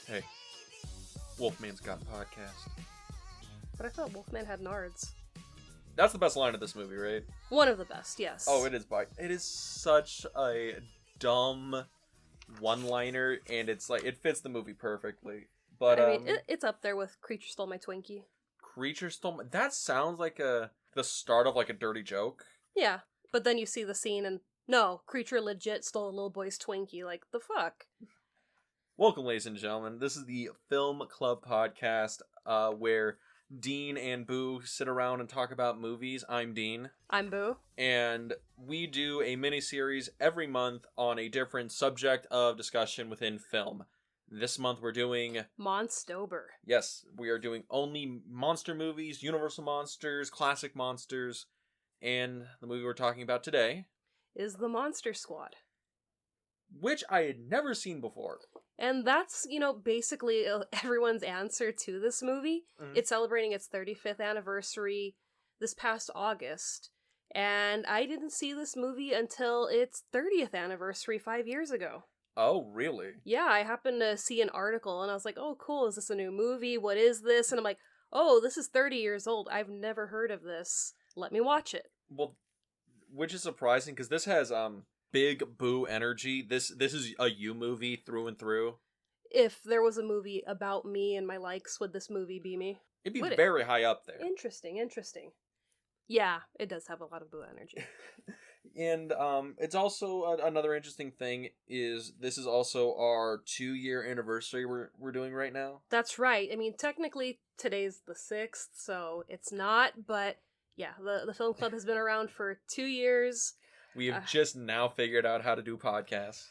Hey, Wolfman's got a podcast. But I thought Wolfman had nards. That's the best line of this movie, right? One of the best, yes. Oh, it is such a dumb one-liner, and it's like, it fits the movie perfectly. But, I mean, it's up there with Creature Stole My Twinkie. Creature Stole... That sounds like the start of, like, a dirty joke. Yeah, but then you see the scene and, no, Creature legit stole a little boy's Twinkie. Like, the fuck? Welcome, ladies and gentlemen. This is the Film Club podcast, where Dean and Boo sit around and talk about movies. I'm Dean. I'm Boo. And we do a mini-series every month on a different subject of discussion within film. This month we're doing... Monstober. Yes, we are doing only monster movies, Universal monsters, classic monsters, and the movie we're talking about today... is The Monster Squad. Which I had never seen before. And that's, basically everyone's answer to this movie. Mm-hmm. It's celebrating its 35th anniversary this past August. And I didn't see this movie until its 30th anniversary 5 years ago. Oh, really? Yeah, I happened to see an article and I was like, oh, cool, is this a new movie? What is this? And I'm like, oh, this is 30 years old. I've never heard of this. Let me watch it. Well, which is surprising because this has big Boo energy. This is a you movie through and through. If there was a movie about me and my likes, would this movie be me? It'd be very high up there. Interesting. Yeah, it does have a lot of Boo energy. And it's also another interesting thing is this is also our 2-year anniversary we're doing right now. That's right. I mean, technically today's the 6th, so it's not, but yeah, the film club has been around for 2 years. We have just now figured out how to do podcasts.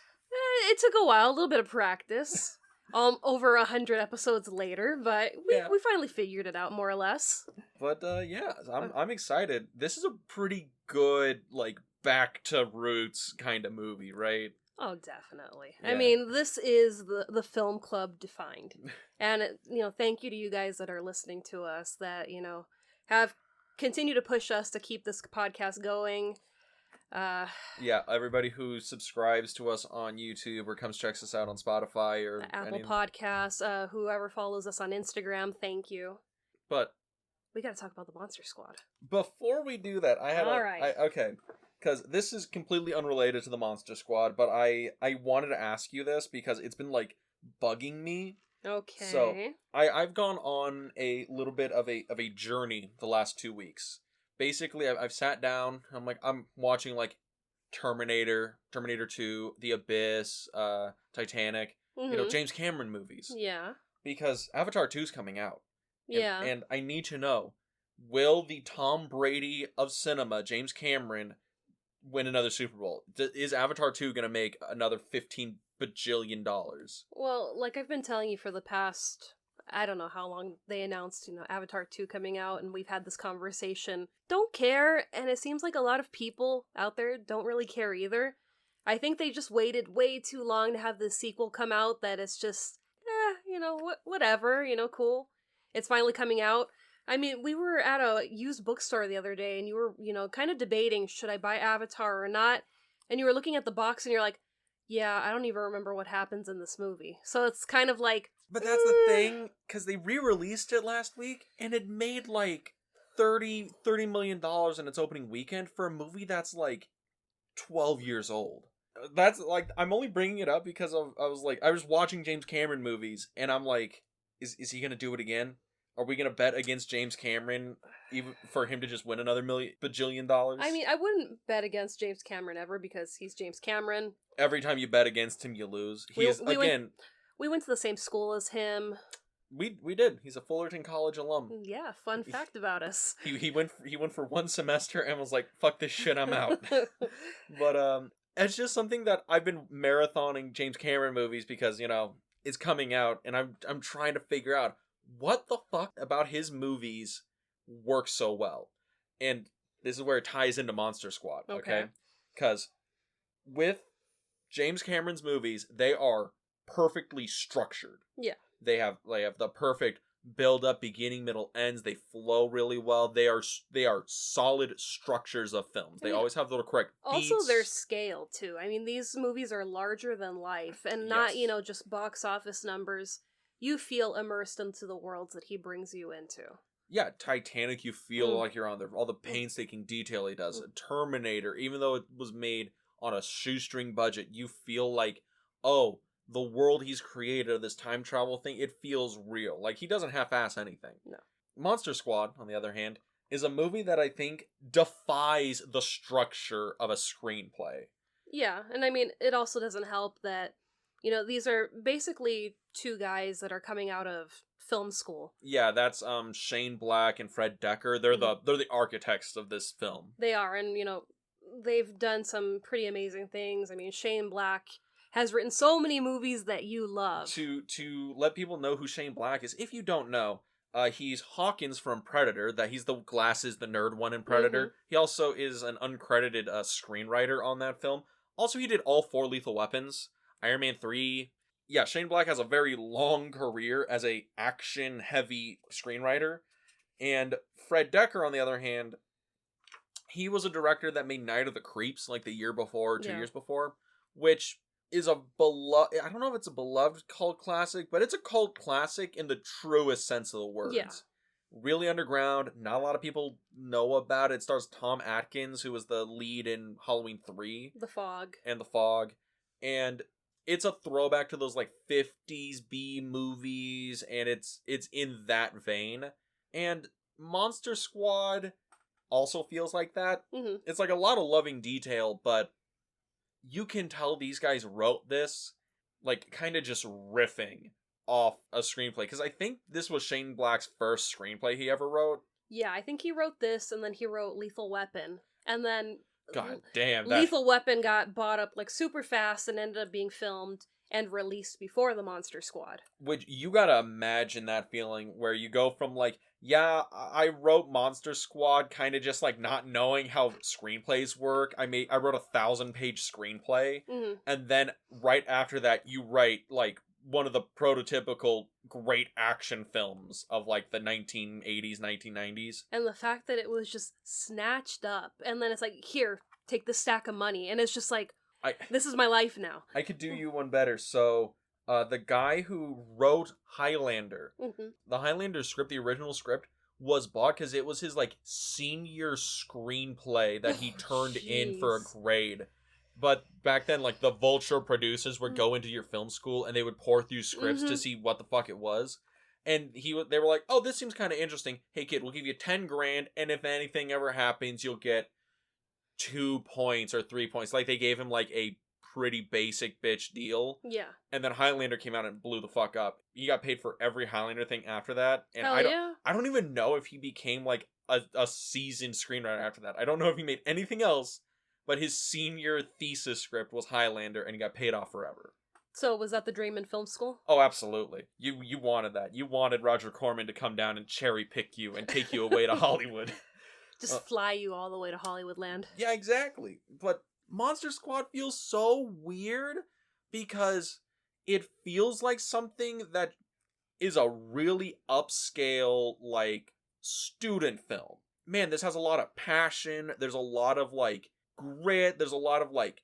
It took a while, a little bit of practice. Over 100 episodes later, but we finally figured it out more or less. But I'm excited. This is a pretty good back to roots kind of movie, right? Oh, definitely. Yeah. I mean, this is the film club defined. And thank you to you guys that are listening to us that, have continued to push us to keep this podcast going. Everybody who subscribes to us on YouTube or comes checks us out on Spotify or Apple Podcasts, whoever follows us on Instagram, thank you. But we gotta talk about the Monster Squad. Before we do that, because this is completely unrelated to the Monster Squad, but I wanted to ask you this because it's been bugging me. Okay. So I've gone on a little bit of a journey the last 2 weeks. Basically, I've sat down. I'm watching Terminator 2, The Abyss, Titanic. Mm-hmm. James Cameron movies. Yeah. Because Avatar 2's coming out. Yeah. And I need to know, will the Tom Brady of cinema, James Cameron, win another Super Bowl? Is Avatar 2 going to make another $15 bajillion? Well, like I've been telling you for the past, I don't know how long they announced, Avatar 2 coming out, and we've had this conversation. Don't care, and it seems like a lot of people out there don't really care either. I think they just waited way too long to have the sequel come out that it's just, whatever, cool. It's finally coming out. I mean, we were at a used bookstore the other day, and you were, kind of debating, should I buy Avatar or not? And you were looking at the box, and you're like, yeah, I don't even remember what happens in this movie. So it's kind of like... But that's the thing, because they re-released it last week, and it made, $30 million in its opening weekend for a movie that's, 12 years old. That's, I'm only bringing it up because I was watching James Cameron movies, and I'm like, is he gonna do it again? Are we gonna bet against James Cameron even for him to just win another bajillion dollars? I mean, I wouldn't bet against James Cameron ever because he's James Cameron. Every time you bet against him, you lose. We went to the same school as him. We did. He's a Fullerton College alum. Yeah, fun fact about us. He went for one semester and was like, "Fuck this shit, I'm out." But it's just something that I've been marathoning James Cameron movies because it's coming out, and I'm trying to figure out what the fuck about his movies works so well. And this is where it ties into Monster Squad, okay? Because with James Cameron's movies, they are perfectly structured. Yeah. They have the perfect build up, beginning, middle, ends. They flow really well. They are solid structures of films. They always have the correct beats. Also, their scale too. I mean, these movies are larger than life, and not just box office numbers. you feel immersed into the worlds that he brings you into. Yeah, Titanic, you feel like you're on there. All the painstaking detail he does. Terminator, even though it was made on a shoestring budget, you feel like, oh, the world he's created of this time travel thing, it feels real. Like, he doesn't half-ass anything. No. Monster Squad, on the other hand, is a movie that I think defies the structure of a screenplay. Yeah, and I mean, it also doesn't help that, you know, these are basically two guys that are coming out of film school. Yeah, that's Shane Black and Fred Dekker. They're the architects of this film. They are, and you know, they've done some pretty amazing things. I mean, Shane Black has written so many movies that you love. To let people know who Shane Black is, if you don't know, he's Hawkins from Predator. That he's the glasses, the nerd one in Predator. He also is an uncredited screenwriter on that film. Also, he did all 4 Lethal Weapons, Iron Man 3. Yeah, Shane Black has a very long career as a action-heavy screenwriter. And Fred Dekker, on the other hand, he was a director that made Night of the Creeps like the year before, 2 years before, which is a beloved... I don't know if it's a beloved cult classic, but it's a cult classic in the truest sense of the words. Yeah. Really underground. Not a lot of people know about it. It stars Tom Atkins, who was the lead in Halloween 3. The Fog. And The Fog. And it's a throwback to those like 50s B movies, and it's in that vein. And Monster Squad also feels like that. It's like a lot of loving detail, but you can tell these guys wrote this like kind of just riffing off a screenplay, because I think this was Shane Black's first screenplay he ever wrote. Yeah, I think he wrote this, and then he wrote Lethal Weapon, and then God damn, Lethal Weapon got bought up like super fast and ended up being filmed and released before the Monster Squad. Which, you gotta imagine that feeling where you go from like, yeah, I wrote Monster Squad kind of just like not knowing how screenplays work. I wrote a 1,000-page screenplay, and then right after that you write like one of the prototypical great action films of like the 1980s, 1990s. And the fact that it was just snatched up, and then it's like, here, take this stack of money, and it's just like, this is my life now. I could do you one better. So, the guy who wrote Highlander, the Highlander script, the original script, was bought because it was his like senior screenplay that he turned in for a grade. But back then, like, the Vulture producers would go into your film school and they would pour through scripts to see what the fuck it was. And they were like, oh, this seems kind of interesting. Hey, kid, we'll give you 10 grand, and if anything ever happens, you'll get 2 points or 3 points. Like, they gave him, like, a pretty basic bitch deal. Yeah. And then Highlander came out and blew the fuck up. He got paid for every Highlander thing after that. And I don't even know if he became, like, a seasoned screenwriter after that. I don't know if he made anything else. But his senior thesis script was Highlander, and he got paid off forever. So was that the dream in film school? Oh, absolutely. You wanted that. You wanted Roger Corman to come down and cherry pick you and take you away to Hollywood. Just fly you all the way to Hollywood land. Yeah, exactly. But Monster Squad feels so weird because it feels like something that is a really upscale, like, student film. Man, this has a lot of passion. There's a lot of, like, grit. There's a lot of like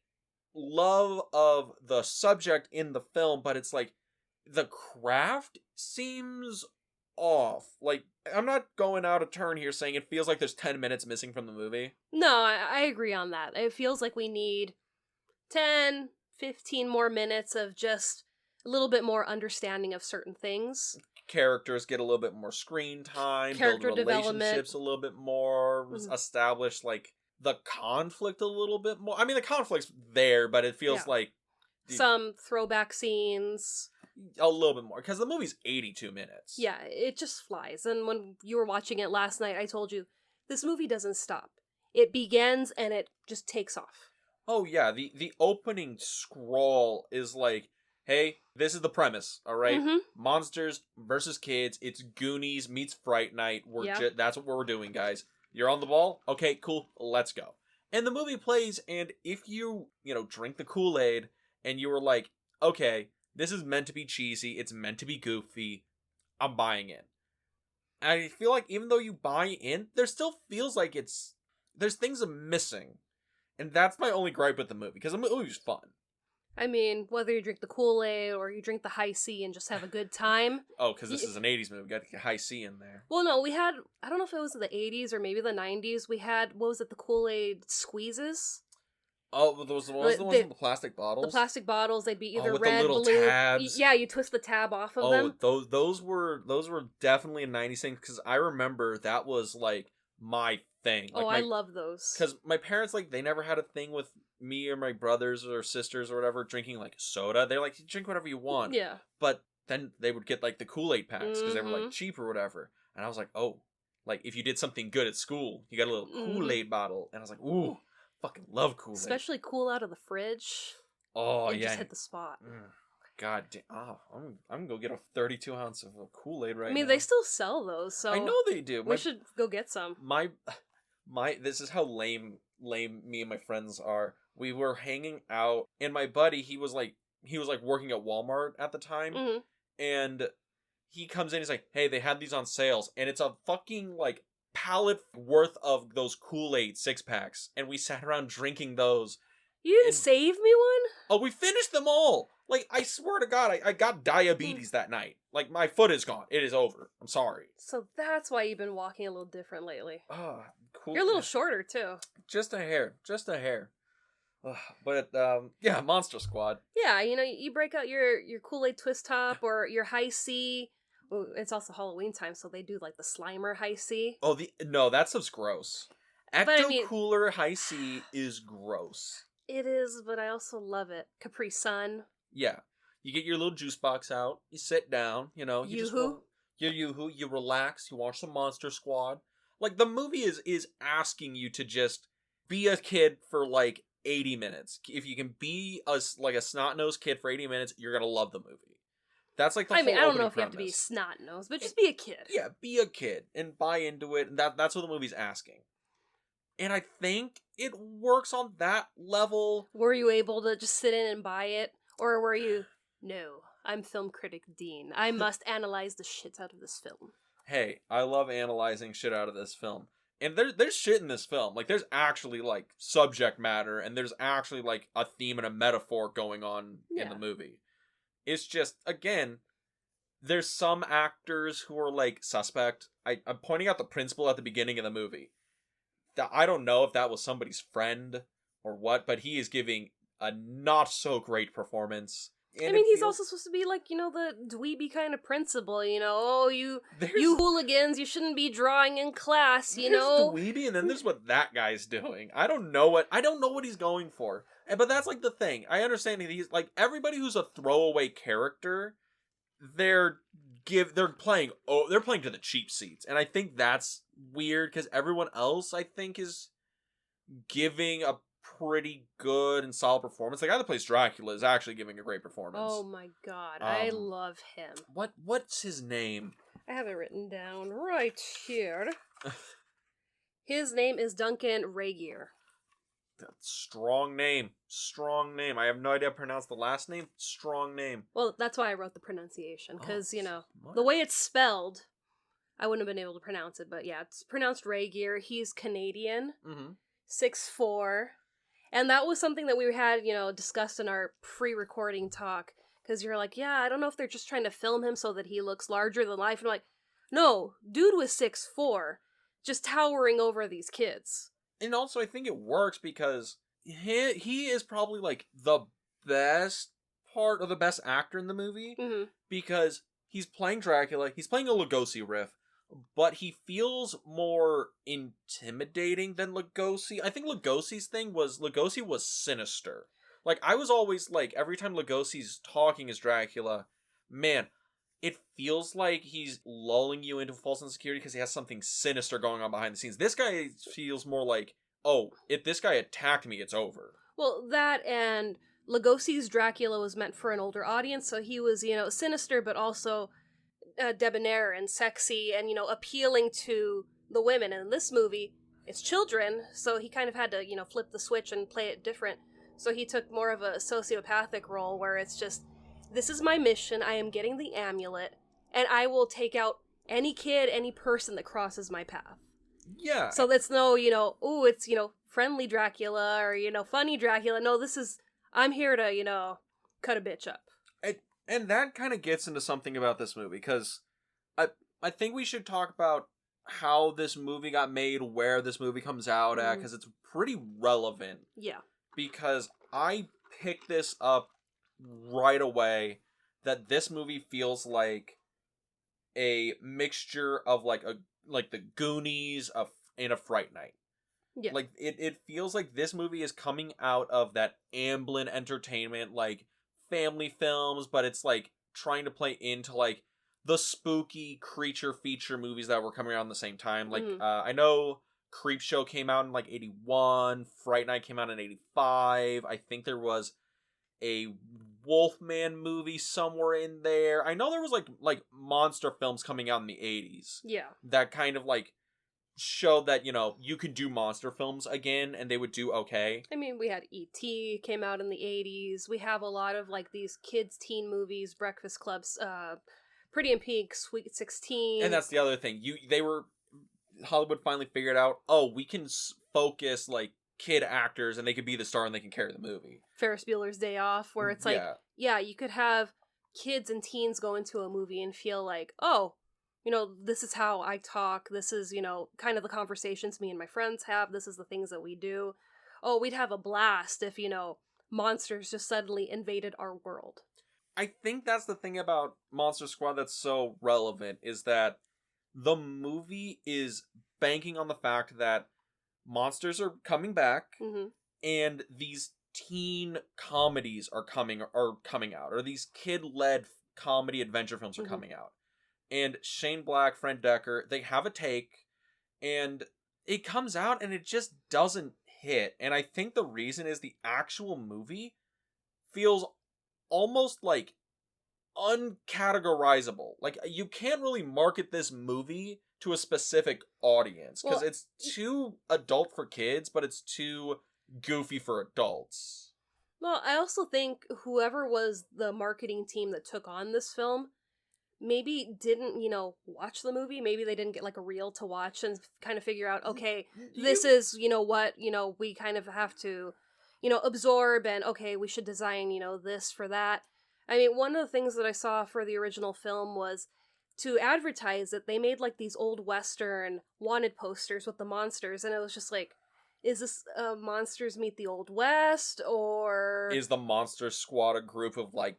love of the subject in the film, but it's like the craft seems off. Like, I'm not going out of turn here saying it feels like there's 10 minutes missing from the movie. No, I agree on that. It feels like we need 10, 15 more minutes of just a little bit more understanding of certain things. Characters get a little bit more screen time, character build relationships a little bit more, establish like the conflict a little bit more. I mean, the conflict's there, but it feels like some throwback scenes. A little bit more, because the movie's 82 minutes. Yeah, it just flies. And when you were watching it last night, I told you, this movie doesn't stop. It begins and it just takes off. Oh yeah, the opening scroll is like, hey, this is the premise, alright? Monsters versus kids. It's Goonies meets Fright Night. That's what we're doing, guys. You're on the ball? Okay, cool. Let's go. And the movie plays, and if you drink the Kool-Aid, and you were like, okay, this is meant to be cheesy, it's meant to be goofy, I'm buying in. And I feel like even though you buy in, there still feels like there's things I'm missing. And that's my only gripe with the movie, because the movie's fun. I mean, whether you drink the Kool-Aid or you drink the high C and just have a good time. Oh, because this is an 80s movie. We got to get high C in there. Well, no, we had, I don't know if it was the 80s or maybe the 90s, we had, what was it, the Kool-Aid squeezes? Oh, those the ones with the plastic bottles? The plastic bottles, they'd be either with red, the little blue. tabs. Yeah, you twist the tab off of them. Oh, those were definitely a 90s thing, because I remember that was, like, my thing. Like, I love those. Because my parents, like, they never had a thing with me or my brothers or sisters or whatever drinking, like, soda. They're like, you drink whatever you want. Yeah. But then they would get, like, the Kool-Aid packs, because they were, like, cheap or whatever. And I was like, oh, like, if you did something good at school, you got a little Kool-Aid bottle. And I was like, ooh, fucking love Kool-Aid. Especially cool out of the fridge. Oh, it yeah. just hit the spot. God damn. Oh, I'm going to go get a 32 ounce of Kool-Aid right now. I mean, they still sell those, so... I know they do. We should go get some. This is how lame me and my friends are. We were hanging out, and my buddy, he was like working at Walmart at the time, and he comes in, he's like, hey, they had these on sales, and it's a fucking, like, pallet worth of those Kool-Aid 6-packs, and we sat around drinking those. You didn't save me one? Oh, we finished them all! Like, I swear to God, I got diabetes that night. Like, my foot is gone. It is over. I'm sorry. So that's why you've been walking a little different lately. Ah, cool. You're a little shorter, too. Just a hair. But, yeah, Monster Squad. Yeah, you break out your Kool-Aid twist top or your high C. Ooh, it's also Halloween time, so they do, like, the Slimer high C. Oh, no, that stuff's gross. Ecto-Cooler high C is gross. It is, but I also love it. Capri Sun. Yeah. You get your little juice box out, you sit down, you Yoo-hoo, you relax, you watch some Monster Squad. Like, the movie is asking you to just be a kid for, like, 80 minutes. If you can be a snot-nosed kid for 80 minutes, you're gonna love the movie. That's like the whole I don't know if premise. you have to be snot-nosed, but just be a kid. Yeah, be a kid and buy into it. And that's what the movie's asking. And I think it works on that level. Were you able to just sit in and buy it? Or were you, no, I'm film critic Dean. I must analyze the shit out of this film. Hey, I love analyzing shit out of this film. And there's shit in this film. Like, there's actually, like, subject matter, and there's actually, like, a theme and a metaphor going on in the movie. It's just, again, there's some actors who are, like, suspect. I'm pointing out the principal at the beginning of the movie. I don't know if that was somebody's friend or what, but he is giving a not-so-great performance. And he's also supposed to be, like, the dweeby kind of principal, you hooligans, you shouldn't be drawing in class, There's dweeby, and then there's what that guy's doing. I don't know what he's going for. But that's, like, the thing. I understand he's, like, everybody who's a throwaway character, they're playing to the cheap seats. And I think that's weird, because everyone else, I think, is giving a pretty good and solid performance. The guy that plays Dracula is actually giving a great performance. Oh my god, I love him. What's his name? I have it written down right here. His name is Duncan Regier. Strong name. I have no idea how to pronounce the last name. Strong name. Well, that's why I wrote the pronunciation, because, the way it's spelled, I wouldn't have been able to pronounce it, but yeah, it's pronounced Regier. He's Canadian, 6'4", and that was something that we had, discussed in our pre-recording talk, because you're like, yeah, I don't know if they're just trying to film him so that he looks larger than life, and I'm like, no, dude was 6'4", just towering over these kids. And also, I think it works because he is probably, like, the best part, or the best actor in the movie, because he's playing Dracula, he's playing a Lugosi riff, but he feels more intimidating than Lugosi. I think Lugosi was sinister. Like, I was always, like, every time Lugosi's talking as Dracula, man, it feels like he's lulling you into false insecurity because he has something sinister going on behind the scenes. This guy feels more like, oh, if this guy attacked me, it's over. Well, that and Lugosi's Dracula was meant for an older audience, so he was, sinister, but also debonair and sexy and, appealing to the women. And in this movie, it's children, so he kind of had to, flip the switch and play it different. So he took more of a sociopathic role where it's just, this is my mission, I am getting the amulet, and I will take out any kid, any person that crosses my path. Yeah. So that's no, it's, friendly Dracula or, funny Dracula. No, this is, I'm here to, you know, cut a bitch up. And that kind of gets into something about this movie, because I think we should talk about how this movie got made, where this movie comes out at, because it's pretty relevant. Yeah. Because I picked this up right away, that this movie feels like a mixture of like the Goonies and a Fright Night. Yeah. Like it feels like this movie is coming out of that Amblin Entertainment like family films, but it's like trying to play into like the spooky creature feature movies that were coming around the same time. Like I know Creepshow came out in like 81, Fright Night came out in 85. I think there was a Wolfman movie somewhere in there. I know there was like monster films coming out in the 80s. Yeah. That kind of like showed that, you know, you could do monster films again and they would do okay. I mean, we had E.T. came out in the 80s. We have a lot of like these kids teen movies, Breakfast Clubs, Pretty in Pink, Sweet 16. And that's the other thing. Hollywood finally figured out, oh, we can focus like kid actors and they could be the star and they can carry the movie. Ferris Bueller's Day Off, where it's like, yeah, you could have kids and teens go into a movie and feel like, oh, you know, this is how I talk. This is, you know, kind of the conversations me and my friends have. This is the things that we do. Oh, we'd have a blast if, you know, monsters just suddenly invaded our world. I think that's the thing about Monster Squad that's so relevant, is that the movie is banking on the fact that monsters are coming back, and these teen comedies are coming out, or these kid-led comedy adventure films are coming out. And Shane Black, Frank Decker, they have a take, and it comes out and it just doesn't hit. And I think the reason is the actual movie feels almost like uncategorizable. Like, you can't really market this movie to a specific audience, because it's too adult for kids, but it's too goofy for adults. Well, I also think whoever was the marketing team that took on this film maybe didn't, you know, watch the movie. Maybe they didn't get like a reel to watch and kind of figure out, okay, this is, you know, what, you know, we kind of have to, you know, absorb, and okay, we should design, you know, this for that. I mean, one of the things that I saw for the original film was to advertise it, they made like these old Western wanted posters with the monsters, and it was just like, is this Monsters Meet the Old West, or is the Monster Squad a group of like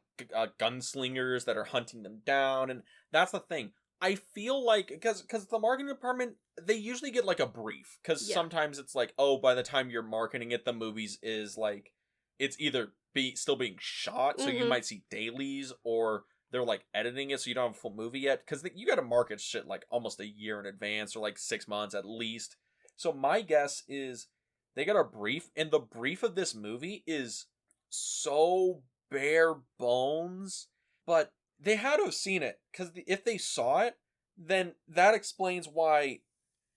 gunslingers that are hunting them down? And that's the thing. I feel like because the marketing department, they usually get like a brief, because sometimes it's like, oh, by the time you're marketing it, the movies is like, it's either still being shot, so you might see dailies, or they're like editing it so you don't have a full movie yet, because you got to market shit like almost a year in advance, or like 6 months at least. So my guess is they got a brief, and the brief of this movie is so bare bones, but they had to have seen it, because if they saw it, then that explains why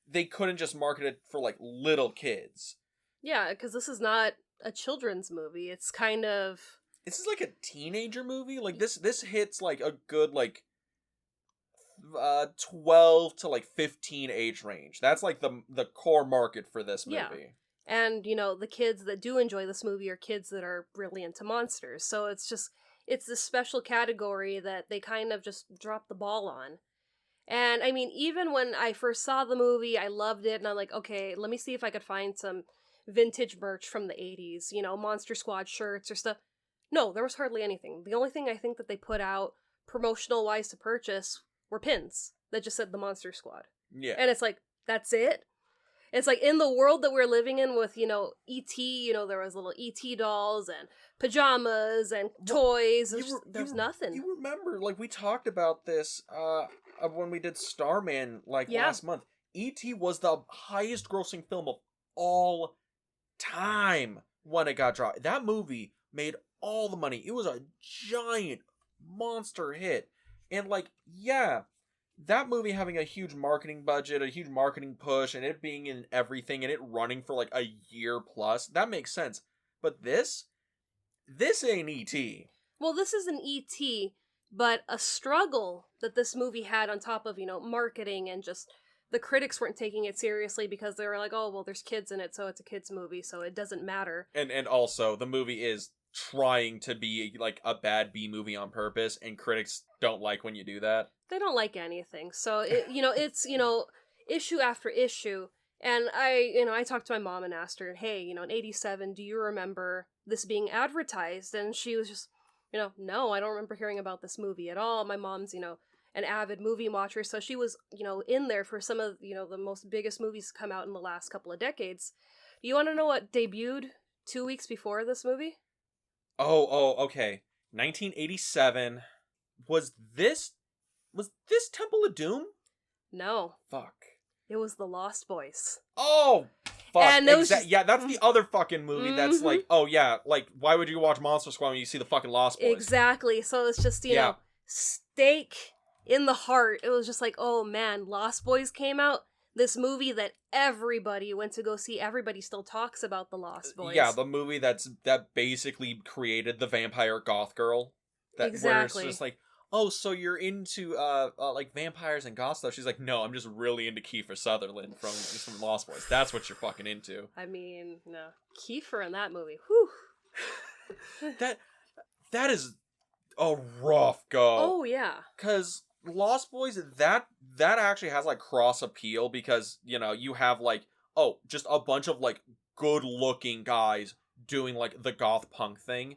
they couldn't just market it for like little kids. Yeah, because this is not a children's movie. It's kind of... This is like a teenager movie. Like this hits like a good like 12 to like 15 age range. That's like the core market for this movie. Yeah. And, you know, the kids that do enjoy this movie are kids that are really into monsters. So it's this special category that they kind of just dropped the ball on. And, I mean, even when I first saw the movie, I loved it, and I'm like, okay, let me see if I could find some vintage merch from the 80s, you know, Monster Squad shirts or stuff. No, there was hardly anything. The only thing I think that they put out promotional-wise to purchase were pins that just said the Monster Squad. Yeah. And it's like, that's it? It's like, in the world that we're living in with, you know, E.T., you know, there was little E.T. dolls and pajamas and toys. There's nothing. You remember, like, we talked about this when we did Starman, like, last month. E.T. was the highest grossing film of all time when it got dropped. That movie made all the money. It was a giant monster hit. And, like, yeah, that movie having a huge marketing budget, a huge marketing push, and it being in everything, and it running for like a year plus, that makes sense. But this ain't E.T. Well, this is an E.T., but a struggle that this movie had on top of, you know, marketing, and just the critics weren't taking it seriously because they were like, oh, well, there's kids in it, so it's a kids movie, so it doesn't matter. And also, the movie is trying to be like a bad B movie on purpose, and critics don't like when you do that. They don't like anything. So it's issue after issue. And I talked to my mom and asked her, hey, in '87, do you remember this being advertised? And she was just, no, I don't remember hearing about this movie at all. My mom's, an avid movie watcher, so she was, in there for some of, the most biggest movies to come out in the last couple of decades. Do you want to know what debuted 2 weeks before this movie? Oh, okay. 1987. Was this Temple of Doom? No. Fuck. It was The Lost Boys. Oh, fuck. And yeah, that's the other fucking movie that's like, oh yeah, like, why would you watch Monster Squad when you see the fucking Lost Boys? Exactly. So it's just, you know, stake in the heart. It was just like, oh man, Lost Boys came out. This movie that everybody went to go see. Everybody still talks about the Lost Boys. Yeah, the movie that basically created the vampire goth girl. Exactly. Where it's just like, oh, so you're into like vampires and goth stuff? She's like, no, I'm just really into Kiefer Sutherland from Lost Boys. That's what you're fucking into. I mean, no, Kiefer in that movie. Whew. that is a rough go. Oh yeah. Because Lost Boys, that actually has like cross appeal, because you have like, oh, just a bunch of like good looking guys doing like the goth punk thing,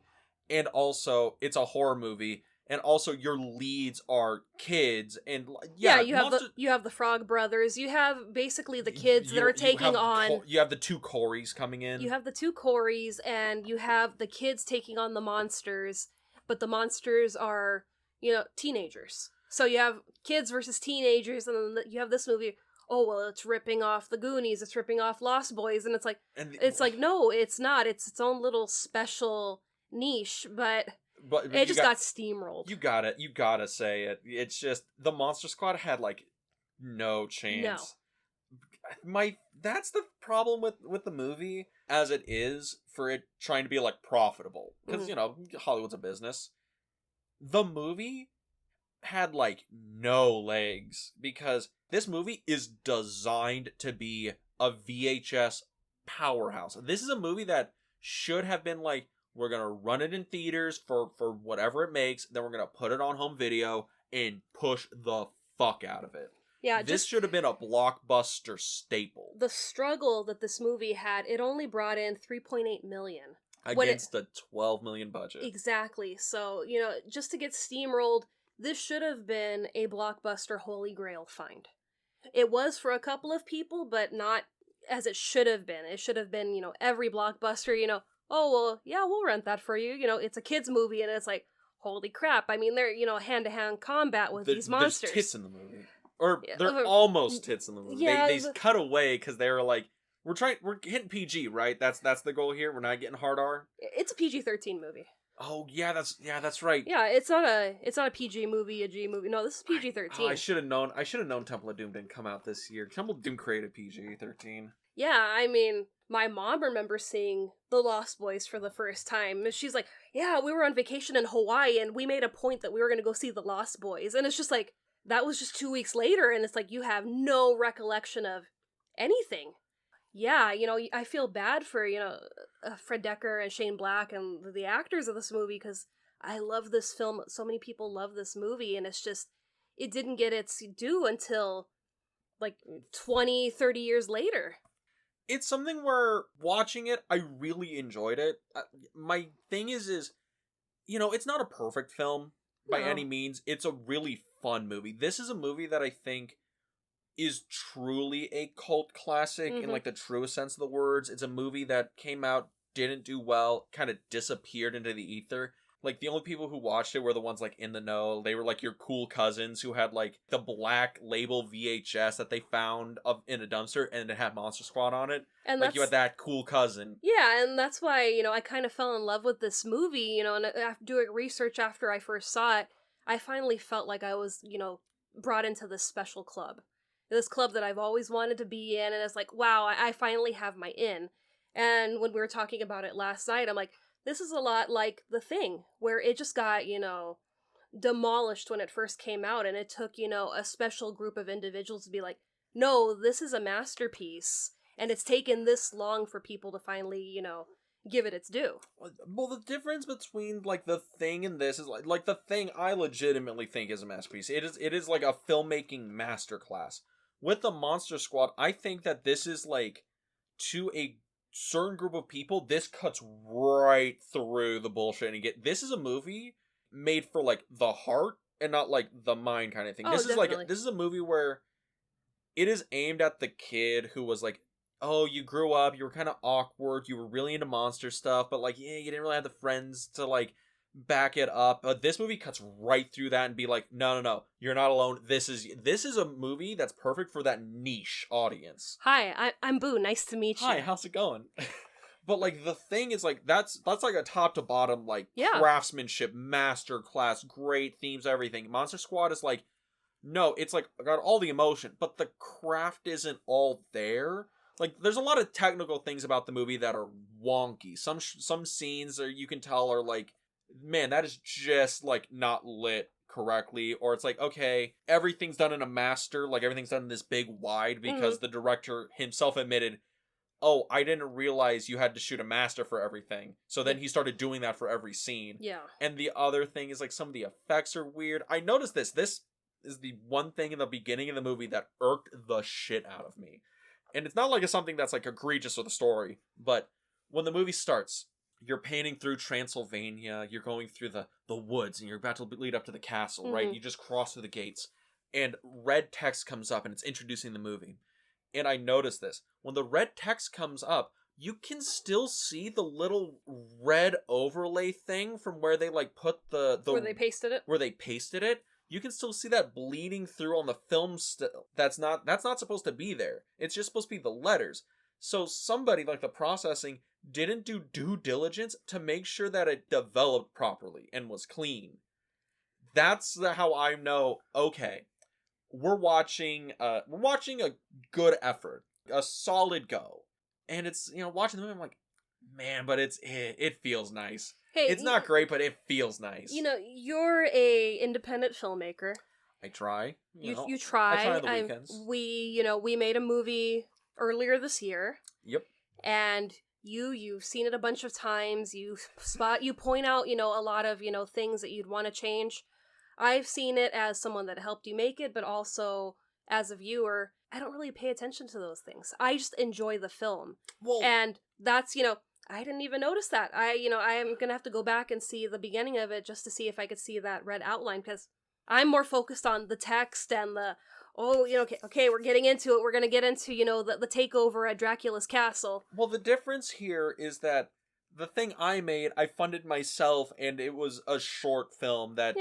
and also it's a horror movie, and also your leads are kids, and you have the Frog Brothers, you have basically the kids that are taking on. You have the two Coreys coming in. You have the two Coreys, and you have the kids taking on the monsters, but the monsters are teenagers. So you have kids versus teenagers, and then you have this movie. Oh well, it's ripping off the Goonies, it's ripping off Lost Boys, and it's like, no, it's not. It's its own little special niche, but it just got steamrolled. You gotta say it. It's just the Monster Squad had like no chance. No. That's the problem with the movie as it is, for it trying to be like profitable, because Hollywood's a business. The movie had like no legs, because this movie is designed to be a VHS powerhouse. This is a movie that should have been like, we're gonna run it in theaters for whatever it makes, then we're gonna put it on home video and push the fuck out of it. Yeah, this should have been a blockbuster staple. The struggle that this movie had, it only brought in $3.8 million against the $12 million budget. Exactly. So just to get steamrolled. This should have been a blockbuster holy grail find. It was for a couple of people, but not as it should have been. It should have been, every blockbuster, oh, well, yeah, we'll rent that for you. It's a kid's movie, and it's like, holy crap. I mean, they're, hand-to-hand combat with these monsters. There's tits in the movie. Or they're almost tits in the movie. Yeah, they cut away because they were like, we're hitting PG, right? That's the goal here. We're not getting hard R. It's a PG-13 movie. Oh yeah, that's right. Yeah, it's not a PG movie, a G movie. No, this is PG-13. I should have known Temple of Doom didn't come out this year. Temple of Doom created PG-13. Yeah, I mean, my mom remembers seeing The Lost Boys for the first time. And she's like, yeah, we were on vacation in Hawaii, and we made a point that we were going to go see The Lost Boys. And it's just like, that was just 2 weeks later, and it's like, you have no recollection of anything. Yeah, I feel bad for, Fred Dekker and Shane Black and the actors of this movie, because I love this film. So many people love this movie, and it's just, it didn't get its due until, like, 20, 30 years later. It's something where, watching it, I really enjoyed it. My thing is, it's not a perfect film by any means. It's a really fun movie. This is a movie that I think is truly a cult classic in like the truest sense of the words. It's a movie that came out, didn't do well, kind of disappeared into the ether. Like, the only people who watched it were the ones like in the know. They were like your cool cousins who had like the black label VHS that they found in a dumpster, and it had Monster Squad on it. And like, you had that cool cousin. Yeah, and that's why, I kind of fell in love with this movie, and after doing research after I first saw it, I finally felt like I was, brought into this special club. This club that I've always wanted to be in, and it's like, wow, I finally have my in. And when we were talking about it last night, I'm like, this is a lot like The Thing, where it just got, demolished when it first came out, and it took, a special group of individuals to be like, no, this is a masterpiece, and it's taken this long for people to finally, give it its due. Well, the difference between like The Thing and this is like The Thing I legitimately think is a masterpiece. It is like a filmmaking masterclass. With the Monster Squad, I think that this is like, to a certain group of people, this cuts right through the bullshit and this is a movie made for like the heart and not like the mind kind of thing. Oh, This definitely. is a movie where it is aimed at the kid who was like, oh, you grew up, you were kind of awkward, you were really into monster stuff, but like, yeah, you didn't really have the friends to like back it up. But this movie cuts right through that and be like, no, you're not alone. This is a movie that's perfect for that niche audience. Hi, I'm Boo. Nice to meet you. Hi, how's it going? But like The Thing is like that's like a top to bottom like Yeah. craftsmanship master class, great themes, everything. Monster Squad is like, no, it's like got all the emotion, but the craft isn't all there. Like, there's a lot of technical things about the movie that are wonky. Some scenes are, you can tell, are like, man, that is just like not lit correctly. Or it's like, okay, everything's done in a master, like everything's done in this big wide because the director himself admitted, oh, I didn't realize you had to shoot a master for everything. So then he started doing that for every scene. Yeah. And the other thing is like some of the effects are weird. I noticed this. This is the one thing in the beginning of the movie that irked the shit out of me. And it's not like it's something that's like egregious with the story, but when the movie starts, you're painting through Transylvania, you're going through the woods, and you're about to lead up to the castle, right? You just cross through the gates, and red text comes up, and it's introducing the movie. And I noticed this. When the red text comes up, you can still see the little red overlay thing from where they like put the where they pasted it. Where they pasted it. You can still see that bleeding through on the film still. That's not supposed to be there. It's just supposed to be the letters. So somebody, like the processing, didn't do due diligence to make sure that it developed properly and was clean. That's how I know, okay, we're watching a good effort, a solid go. And it's, watching the movie, I'm like, man, but it feels nice. Hey, it's not great, but it feels nice. You're a independent filmmaker. I try. You try. I try on the weekends. We made a movie earlier this year. Yep. And you've seen it a bunch of times. You point out, a lot of, things that you'd want to change. I've seen it as someone that helped you make it, but also as a viewer, I don't really pay attention to those things. I just enjoy the film. Well, and that's, I didn't even notice that. I am going to have to go back and see the beginning of it just to see if I could see that red outline, because I'm more focused on the text and okay, we're getting into it. We're going to get into, the takeover at Dracula's castle. Well, the difference here is that the thing I made, I funded myself, and it was a short film that,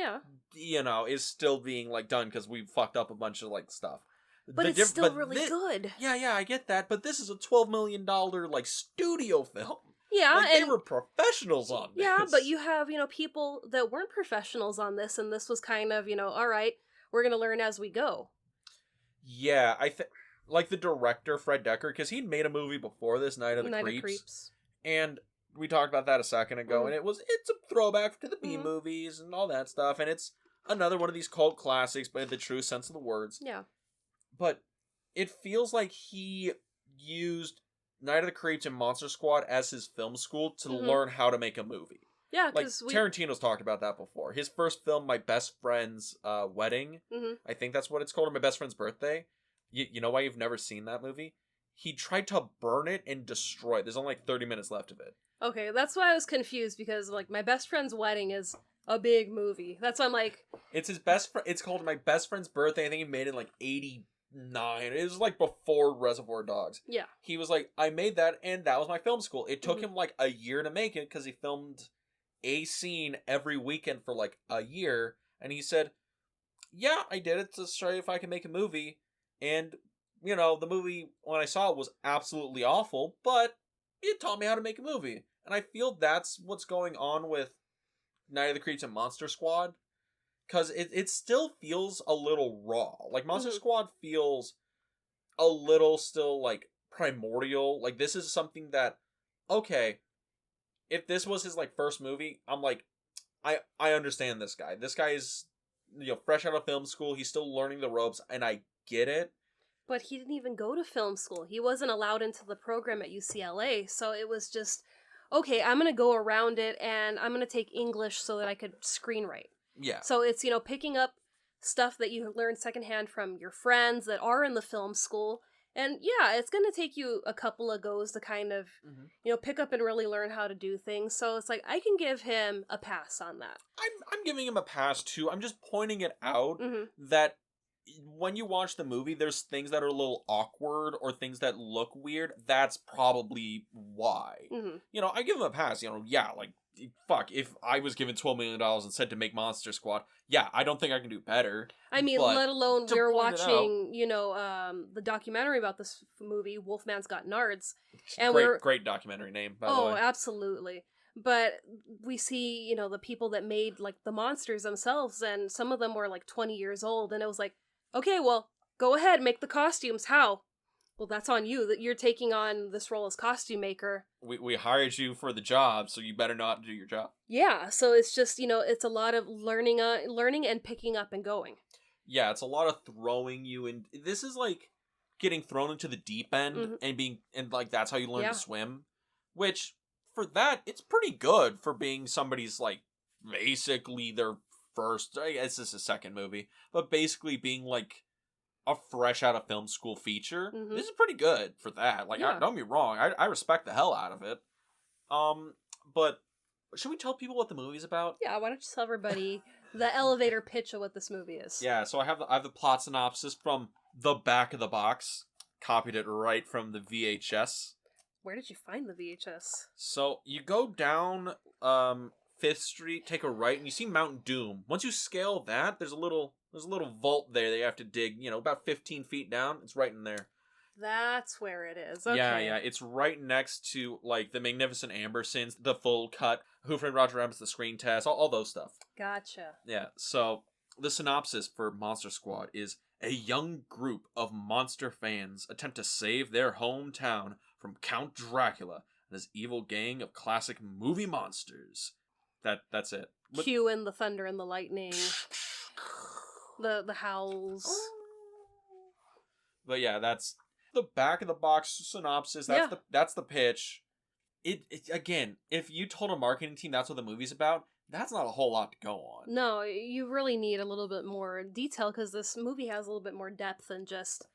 is still being, like, done because we fucked up a bunch of, like, stuff. But it's still really good. Yeah, I get that, but this is a $12 million, like, studio film. Yeah, like, they were professionals on this. Yeah, but you have, people that weren't professionals on this, and this was kind of, all right, we're going to learn as we go. Yeah, I think, like, the director, Fred Decker, because he'd made a movie before this, Night of the Creeps. And we talked about that a second ago, and it's a throwback to the B-movies and all that stuff, and it's another one of these cult classics, but in the true sense of the words. Yeah. But it feels like he used Night of the Creeps and Monster Squad as his film school to learn how to make a movie. Yeah, like Tarantino's talked about that before. His first film, My Best Friend's Wedding, I think that's what it's called, or My Best Friend's Birthday. You know why you've never seen that movie? He tried to burn it and destroy it. There's only like 30 minutes left of it. Okay, that's why I was confused, because like My Best Friend's Wedding is a big movie. That's why I'm like, it's his best friend. It's called My Best Friend's Birthday. I think he made it in like 89. It was like before Reservoir Dogs. Yeah. He was like, I made that, and that was my film school. It took him like a year to make it because he filmed a scene every weekend for like a year. And he said, yeah, I did it to try if I can make a movie. And, the movie, when I saw it, was absolutely awful, but it taught me how to make a movie. And I feel that's what's going on with Night of the Creeps and Monster Squad. Because it still feels a little raw. Like, Monster Squad feels a little still, like, primordial. Like, this is something that, okay, if this was his, like, first movie, I'm like, I understand this guy. This guy is, fresh out of film school. He's still learning the ropes, and I get it. But he didn't even go to film school. He wasn't allowed into the program at UCLA, so it was just, okay, I'm gonna go around it and I'm gonna take English so that I could screenwrite. Yeah. So it's, picking up stuff that you learn secondhand from your friends that are in the film school. And yeah, it's going to take you a couple of goes to kind of, pick up and really learn how to do things. So it's like, I can give him a pass on that. I'm giving him a pass too. I'm just pointing it out Mm-hmm. that when you watch the movie, there's things that are a little awkward or things that look weird. That's probably why. Mm-hmm. I give him a pass. Yeah, like, fuck, if I was given $12 million and said to make Monster Squad, yeah, I don't think I can do better. I mean, but let alone we're watching, out, the documentary about this movie, Wolfman's Got Nards. And great documentary name, by the way. Oh, absolutely. But we see, the people that made, like, the monsters themselves, and some of them were, like, 20 years old, and it was like, okay, well, go ahead, make the costumes. How? Well, that's on you, that you're taking on this role as costume maker. We hired you for the job, so you better not do your job. Yeah, so it's just, it's a lot of learning and picking up and going. Yeah, it's a lot of throwing you in. This is like getting thrown into the deep end and like that's how you learn to swim. Which, for that, it's pretty good for being somebody's, like, basically their first, I guess this is second movie, but basically being like a fresh out of film school feature. This is pretty good for that. Like, don't get me wrong, I respect the hell out of it. But should we tell people what the movie's about? Yeah, why don't you tell everybody the elevator pitch of what this movie is? Yeah, so I have the plot synopsis from the back of the box. Copied it right from the VHS. Where did you find the VHS? So you go down 5th Street, take a right, and you see Mount Doom. Once you scale that, there's a little vault there that you have to dig, about 15 feet down. It's right in there. That's where it is. Okay. Yeah. It's right next to, like, the Magnificent Ambersons, the full cut, Who Framed Roger Rabbit's The Screen Test, all those stuff. Gotcha. Yeah, so the synopsis for Monster Squad is: a young group of monster fans attempt to save their hometown from Count Dracula and his evil gang of classic movie monsters. That's it. Cue in the thunder and the lightning. The howls. But yeah, that's the back of the box synopsis. That's the pitch. It again, if you told a marketing team that's what the movie's about, that's not a whole lot to go on. No, you really need a little bit more detail because this movie has a little bit more depth than just,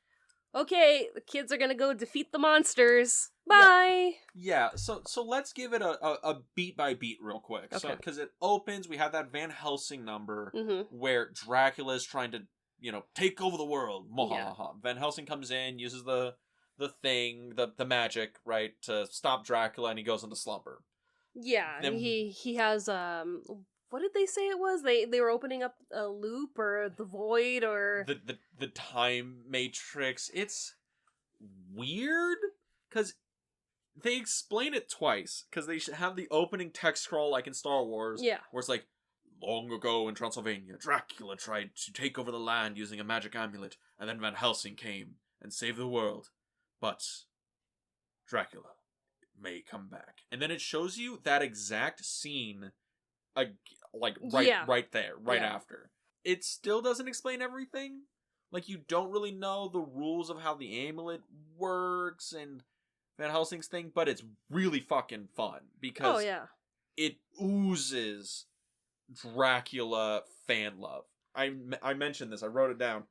okay, the kids are gonna go defeat the monsters. Bye! Yeah, so let's give it a beat by beat real quick. Okay. So, because it opens, we have that Van Helsing number where Dracula is trying to, take over the world. Yeah. Van Helsing comes in, uses the thing, the magic, right, to stop Dracula, and he goes into slumber. Yeah, then he has, what did they say it was? They were opening up a loop or the void or... The time matrix. It's weird, because they explain it twice, because they should have the opening text scroll like in Star Wars, where it's like, long ago in Transylvania, Dracula tried to take over the land using a magic amulet, and then Van Helsing came and saved the world. But Dracula may come back. And then it shows you that exact scene, right there, after. It still doesn't explain everything. Like, you don't really know the rules of how the amulet works and Van Helsing's thing, but it's really fucking fun because it oozes Dracula fan love. I mentioned this, I wrote it down.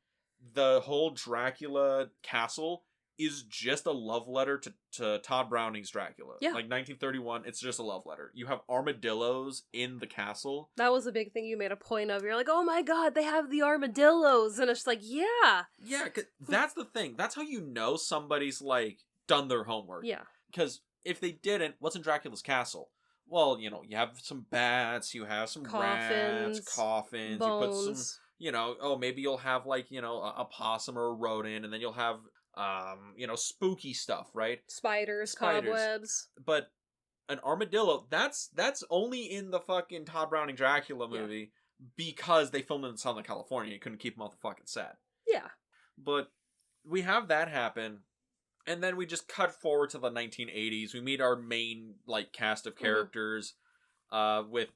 The whole Dracula castle is just a love letter to Todd Browning's Dracula. Yeah. Like 1931, it's just a love letter. You have armadillos in the castle. That was a big thing you made a point of. You're like, oh my god, they have the armadillos. And it's like, yeah. Yeah, 'cause that's the thing. That's how you know somebody's, like, done their homework. Yeah. Because if they didn't, what's in Dracula's castle? Well, you have some bats, you have some rats, coffins, bones. You put some, maybe you'll have, like, a possum or a rodent, and then you'll have spooky stuff, right? Spiders, cobwebs. But an armadillo, that's only in the fucking Todd Browning Dracula movie because they filmed it in Southern California. You couldn't keep them off the fucking set. Yeah. But we have that happen, and then we just cut forward to the 1980s. We meet our main, like, cast of characters with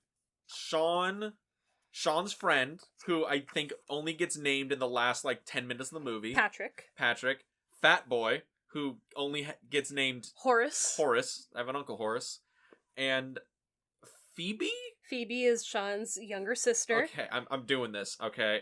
Sean's friend, who I think only gets named in the last, like, 10 minutes of the movie. Patrick. Fat Boy, who only gets named... Horace. I have an Uncle Horace. And Phoebe? Phoebe is Sean's younger sister. Okay, I'm doing this, okay?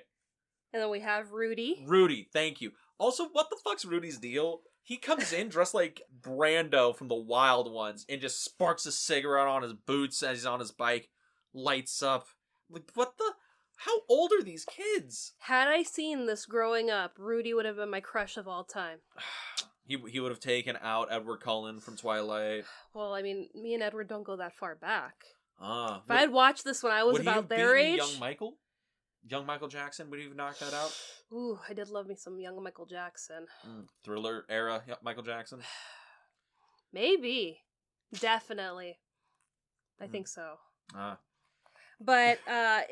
And then we have Rudy. Rudy, thank you. Also, what the fuck's Rudy's deal? He comes in dressed like Brando from the Wild Ones and just sparks a cigarette on his boots as he's on his bike, lights up. Like, what the? How old are these kids? Had I seen this growing up, Rudy would have been my crush of all time. He would have taken out Edward Cullen from Twilight. Well, I mean, me and Edward don't go that far back. If I had watched this when I was about their age. Young Michael? Young Michael Jackson? Would you knock that out? Ooh, I did love me some young Michael Jackson. Thriller era Michael Jackson? Maybe. Definitely. I think so. But,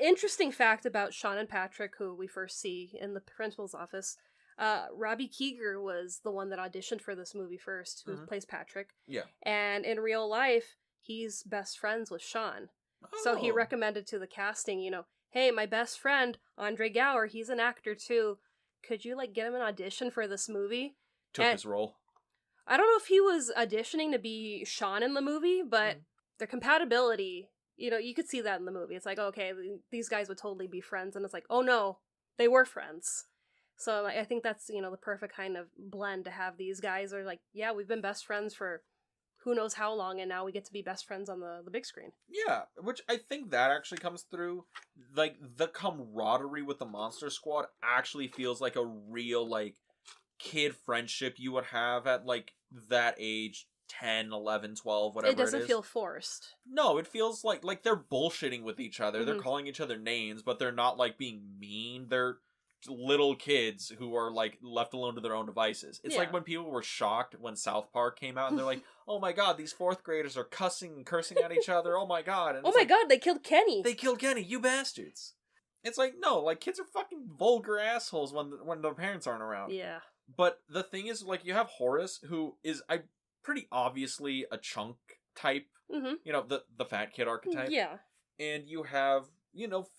interesting fact about Sean and Patrick, who we first see in the principal's office, Robbie Keeger was the one that auditioned for this movie first, who plays Patrick. Yeah. And in real life, he's best friends with Sean. So he recommended to the casting, hey, my best friend, Andre Gower, he's an actor too. Could you, get him an audition for this movie? Took his role. I don't know if he was auditioning to be Sean in the movie, but their compatibility, you could see that in the movie. It's like, okay, these guys would totally be friends, and it's like, oh no, they were friends. So I think that's, the perfect kind of blend to have these guys are like, yeah, we've been best friends for who knows how long, and now we get to be best friends on the big screen. Yeah, which I think that actually comes through. The camaraderie with the Monster Squad actually feels like a real, kid friendship you would have at, that age, 10, 11, 12, whatever it is. It doesn't feel forced. No, it feels like they're bullshitting with each other. They're calling each other names, but they're not, being mean. They're little kids who are left alone to their own devices. It's like when people were shocked when South Park came out and they're like, oh my god, these fourth graders are cussing and cursing at each other, oh my god. And oh my god, they killed Kenny. They killed Kenny, you bastards. It's like, no, kids are fucking vulgar assholes when their parents aren't around. Yeah. But the thing is, you have Horace, who is pretty obviously a chunk type, the fat kid archetype. Yeah. And you have,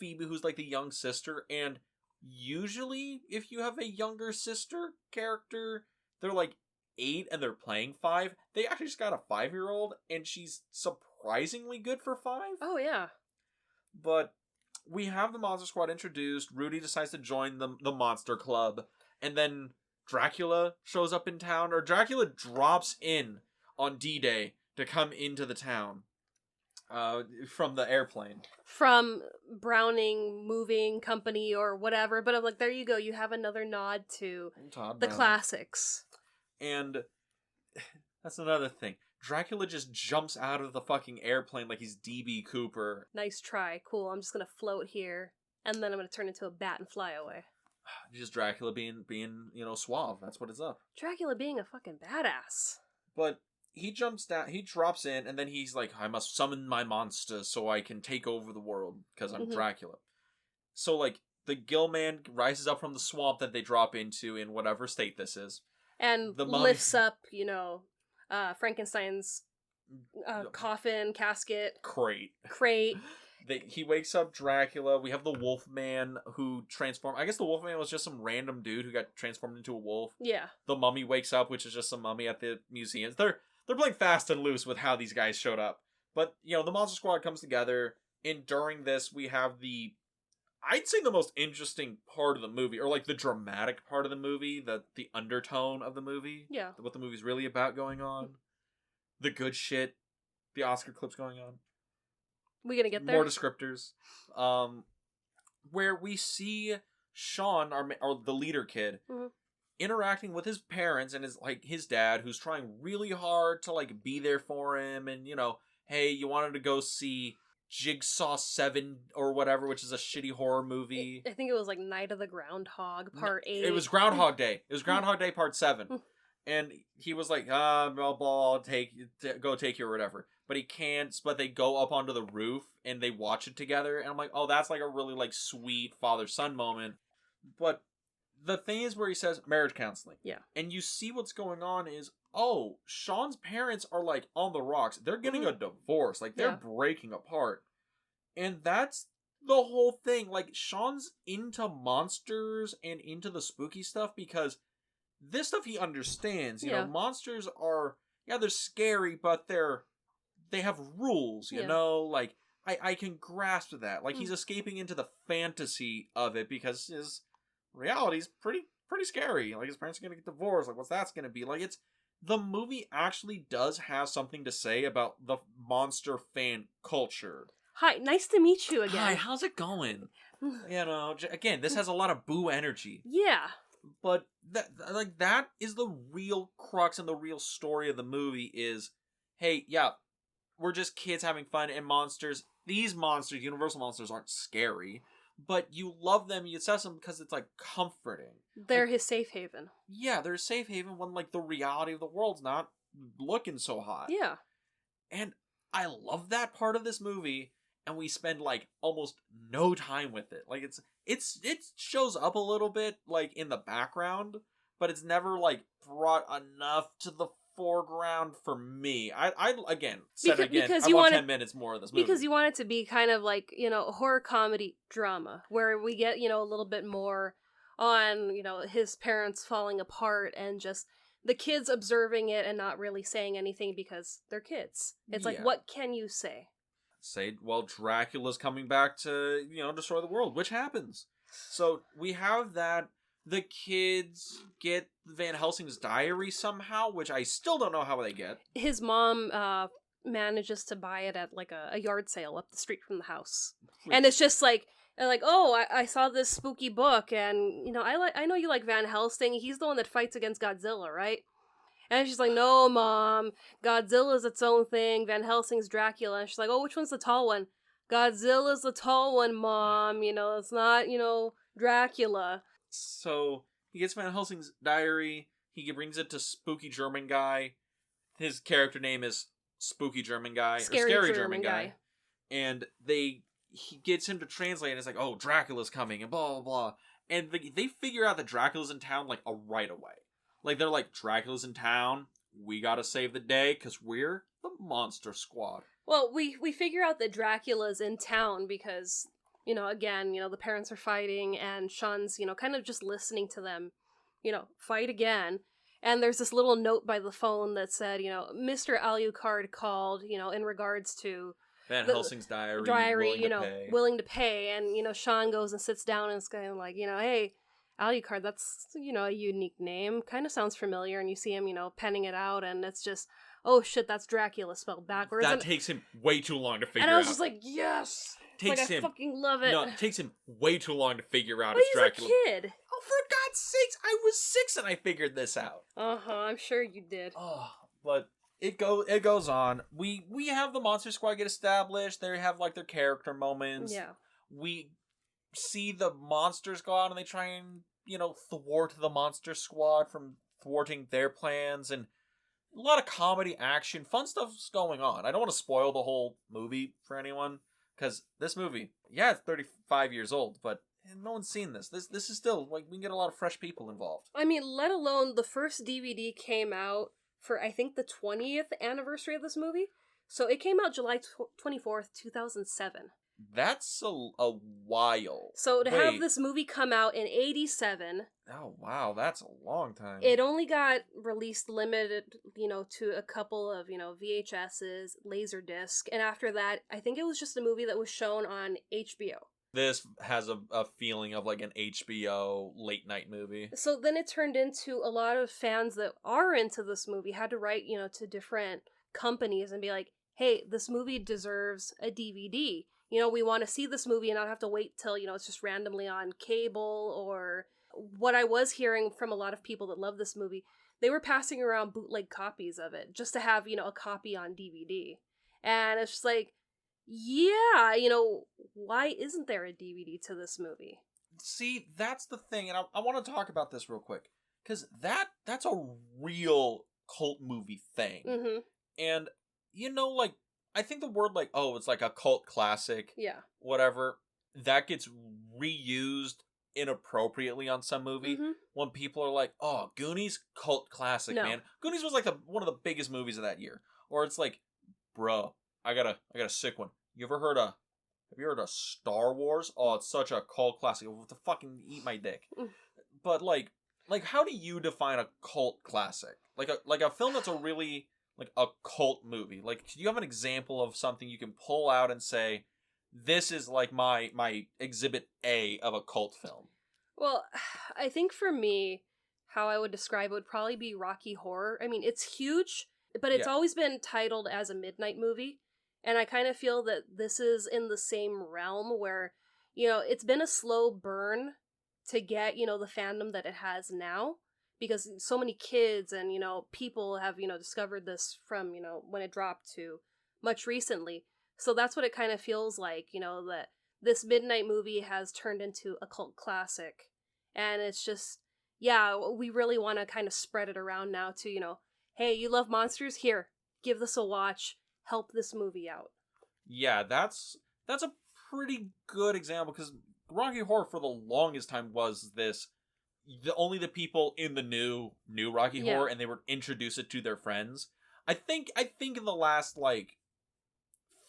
Phoebe, who's the young sister, and usually, if you have a younger sister character, they're 8 and they're playing 5. They actually just got a 5-year-old, and she's surprisingly good for 5. Oh, yeah. But we have the Monster Squad introduced. Rudy decides to join the Monster Club, and then Dracula shows up in town, or Dracula drops in on D-Day to come into the town. From the airplane. From Browning Moving Company or whatever, but I'm there you go, you have another nod to the classics. And that's another thing. Dracula just jumps out of the fucking airplane like he's D.B. Cooper. Nice try, cool, I'm just gonna float here, and then I'm gonna turn into a bat and fly away. Just Dracula being suave, that's what it's up. Dracula being a fucking badass. But he jumps down, he drops in, and then he's like, I must summon my monster so I can take over the world, because I'm Dracula. So, the Gilman rises up from the swamp that they drop into in whatever state this is. And lifts up, Frankenstein's coffin, casket. Crate. He wakes up Dracula. We have the Wolfman who transformed. I guess the Wolfman was just some random dude who got transformed into a wolf. Yeah. The mummy wakes up, which is just some mummy at the museum. They're playing fast and loose with how these guys showed up. But, the Monster Squad comes together, and during this, we have I'd say the most interesting part of the movie, or the dramatic part of the movie, the undertone of the movie. Yeah. What the movie's really about going on. The good shit. The Oscar clips going on. We gonna get there? More descriptors. Where we see Sean, or the leader kid, interacting with his parents and his dad, who's trying really hard to be there for him, and hey, you wanted to go see Jigsaw 7 or whatever, which is a shitty horror movie. I think it was Night of the Groundhog Part 8. It was Groundhog Day. It was Groundhog Day Part 7. And he was like, I'll go take you or whatever. But he can't, but they go up onto the roof and they watch it together. And I'm like, oh, that's a really sweet father-son moment. But the thing is where he says marriage counseling. Yeah. And you see what's going on is, oh, Sean's parents are on the rocks. They're getting a divorce. They're breaking apart. And that's the whole thing. Sean's into monsters and into the spooky stuff because this stuff he understands. Monsters are, they're scary, but they're they have rules, you Yeah. know? Like, I can grasp that. Like, he's escaping into the fantasy of it because his reality's pretty scary. Like, his parents are gonna get divorced. Like, what's that's gonna be? Like, it's... The movie actually does have something to say about the monster fan culture. Hi, nice to meet you again. Hi, how's it going? You know, again, this has a lot of boo energy. Yeah. But that is the real crux and the real story of the movie is, hey, yeah, we're just kids having fun, and monsters, these monsters, Universal monsters, aren't scary, but you love them, you assess them because it's, like, comforting. They're like, his safe haven. Yeah, they're a safe haven when, like, the reality of the world's not looking so hot. Yeah. And I love that part of this movie, and we spend, like, almost no time with it. Like, it shows up a little bit, like, in the background, but it's never, like, brought enough to the foreground for me. I again, because I you want wanted 10 minutes more of this movie. Because you want it to be kind of like, you know, a horror comedy drama where we get, you know, a little bit more on, you know, his parents falling apart and just the kids observing it and not really saying anything because they're kids. It's like, what can you say? Say, well, Dracula's coming back to, you know, destroy the world, which happens. So we have that. The kids get Van Helsing's diary somehow, which I still don't know how they get. His mom manages to buy it at like a yard sale up the street from the house. And it's just like, oh, I saw this spooky book, and, you know, I know you like Van Helsing. He's the one that fights against Godzilla, right? And she's like, no, Mom, Godzilla's its own thing. Van Helsing's Dracula. And she's like, oh, which one's the tall one? Godzilla's the tall one, Mom. You know, it's not, you know, Dracula. So he gets Van Helsing's diary. He brings it to Spooky German Guy. His character name is Spooky German Guy. Scary German guy. And he gets him to translate, and it's like, oh, Dracula's coming, and blah, blah, blah. And they figure out that Dracula's in town, like, right away. Like, they're like, Dracula's in town, we gotta save the day, because we're the Monster Squad. Well, we figure out that Dracula's in town because, you know, again, you know, the parents are fighting, and Sean's, you know, kind of just listening to them, you know, fight again. And there's this little note by the phone that said, you know, Mr. Alucard called, you know, in regards to Van Helsing's diary, willing to pay. And, you know, Sean goes and sits down and is kind of like, you know, hey, Alucard, that's, you know, a unique name. Kind of sounds familiar. And you see him, you know, penning it out, and it's just, oh shit, that's Dracula spelled backwards. That takes him way too long to figure out. And I was just like, yes! I fucking love it. No, it takes him way too long to figure out it's Dracula. He's a kid. Oh, for God's sakes, I was 6 and I figured this out. Uh-huh, I'm sure you did. Oh, but it goes on. We have the Monster Squad get established. They have, like, their character moments. Yeah. We see the monsters go out and they try and, you know, thwart the Monster Squad from thwarting their plans, and a lot of comedy, action, fun stuff's going on. I don't want to spoil the whole movie for anyone, because this movie, yeah, it's 35 years old, but no one's seen this. This is still, like, we can get a lot of fresh people involved. I mean, let alone the first DVD came out for, I think, the 20th anniversary of this movie. So it came out July 24th, 2007. That's a while. So to have this movie come out in 87... Oh, wow, that's a long time. It only got released limited, you know, to a couple of, you know, VHSs, Laserdisc, and after that, I think it was just a movie that was shown on HBO. This has a feeling of, like, an HBO late-night movie. So then it turned into a lot of fans that are into this movie had to write, you know, to different companies and be like, hey, this movie deserves a DVD. You know, we want to see this movie and not have to wait till, you know, it's just randomly on cable. Or what I was hearing from a lot of people that love this movie, they were passing around bootleg copies of it just to have, you know, a copy on DVD. And it's just like, yeah, you know, why isn't there a DVD to this movie? See, that's the thing, and I want to talk about this real quick, because that's a real cult movie thing. Mm-hmm. And, you know, like, I think the word, like, oh, it's like a cult classic, yeah, whatever, that gets reused inappropriately on some movie, when people are like, oh, Goonies, cult classic, man. Goonies was, like, one of the biggest movies of that year. Or it's like, bro, I got a sick one. Have you heard of Star Wars? Oh, it's such a cult classic. To fucking eat my dick. But like, how do you define a cult classic? Like a film that's a really, a cult movie? Like, do you have an example of something you can pull out and say, this is like my exhibit A of a cult film? Well, I think for me, how I would describe it would probably be Rocky Horror. I mean, it's huge, but it's Yeah. always been titled as a midnight movie. And I kind of feel that this is in the same realm where, it's been a slow burn to get, the fandom that it has now. Because so many kids and, people have, discovered this from, when it dropped to much recently. So that's what it kind of feels like, that this midnight movie has turned into a cult classic. And it's just, yeah, we really want to kind of spread it around now to, hey, you love monsters? Here, give this a watch. Help this movie out. Yeah, that's a pretty good example, because Rocky Horror for the longest time was this, only the people in the knew Rocky Horror, and they would introduce it to their friends. I think in the last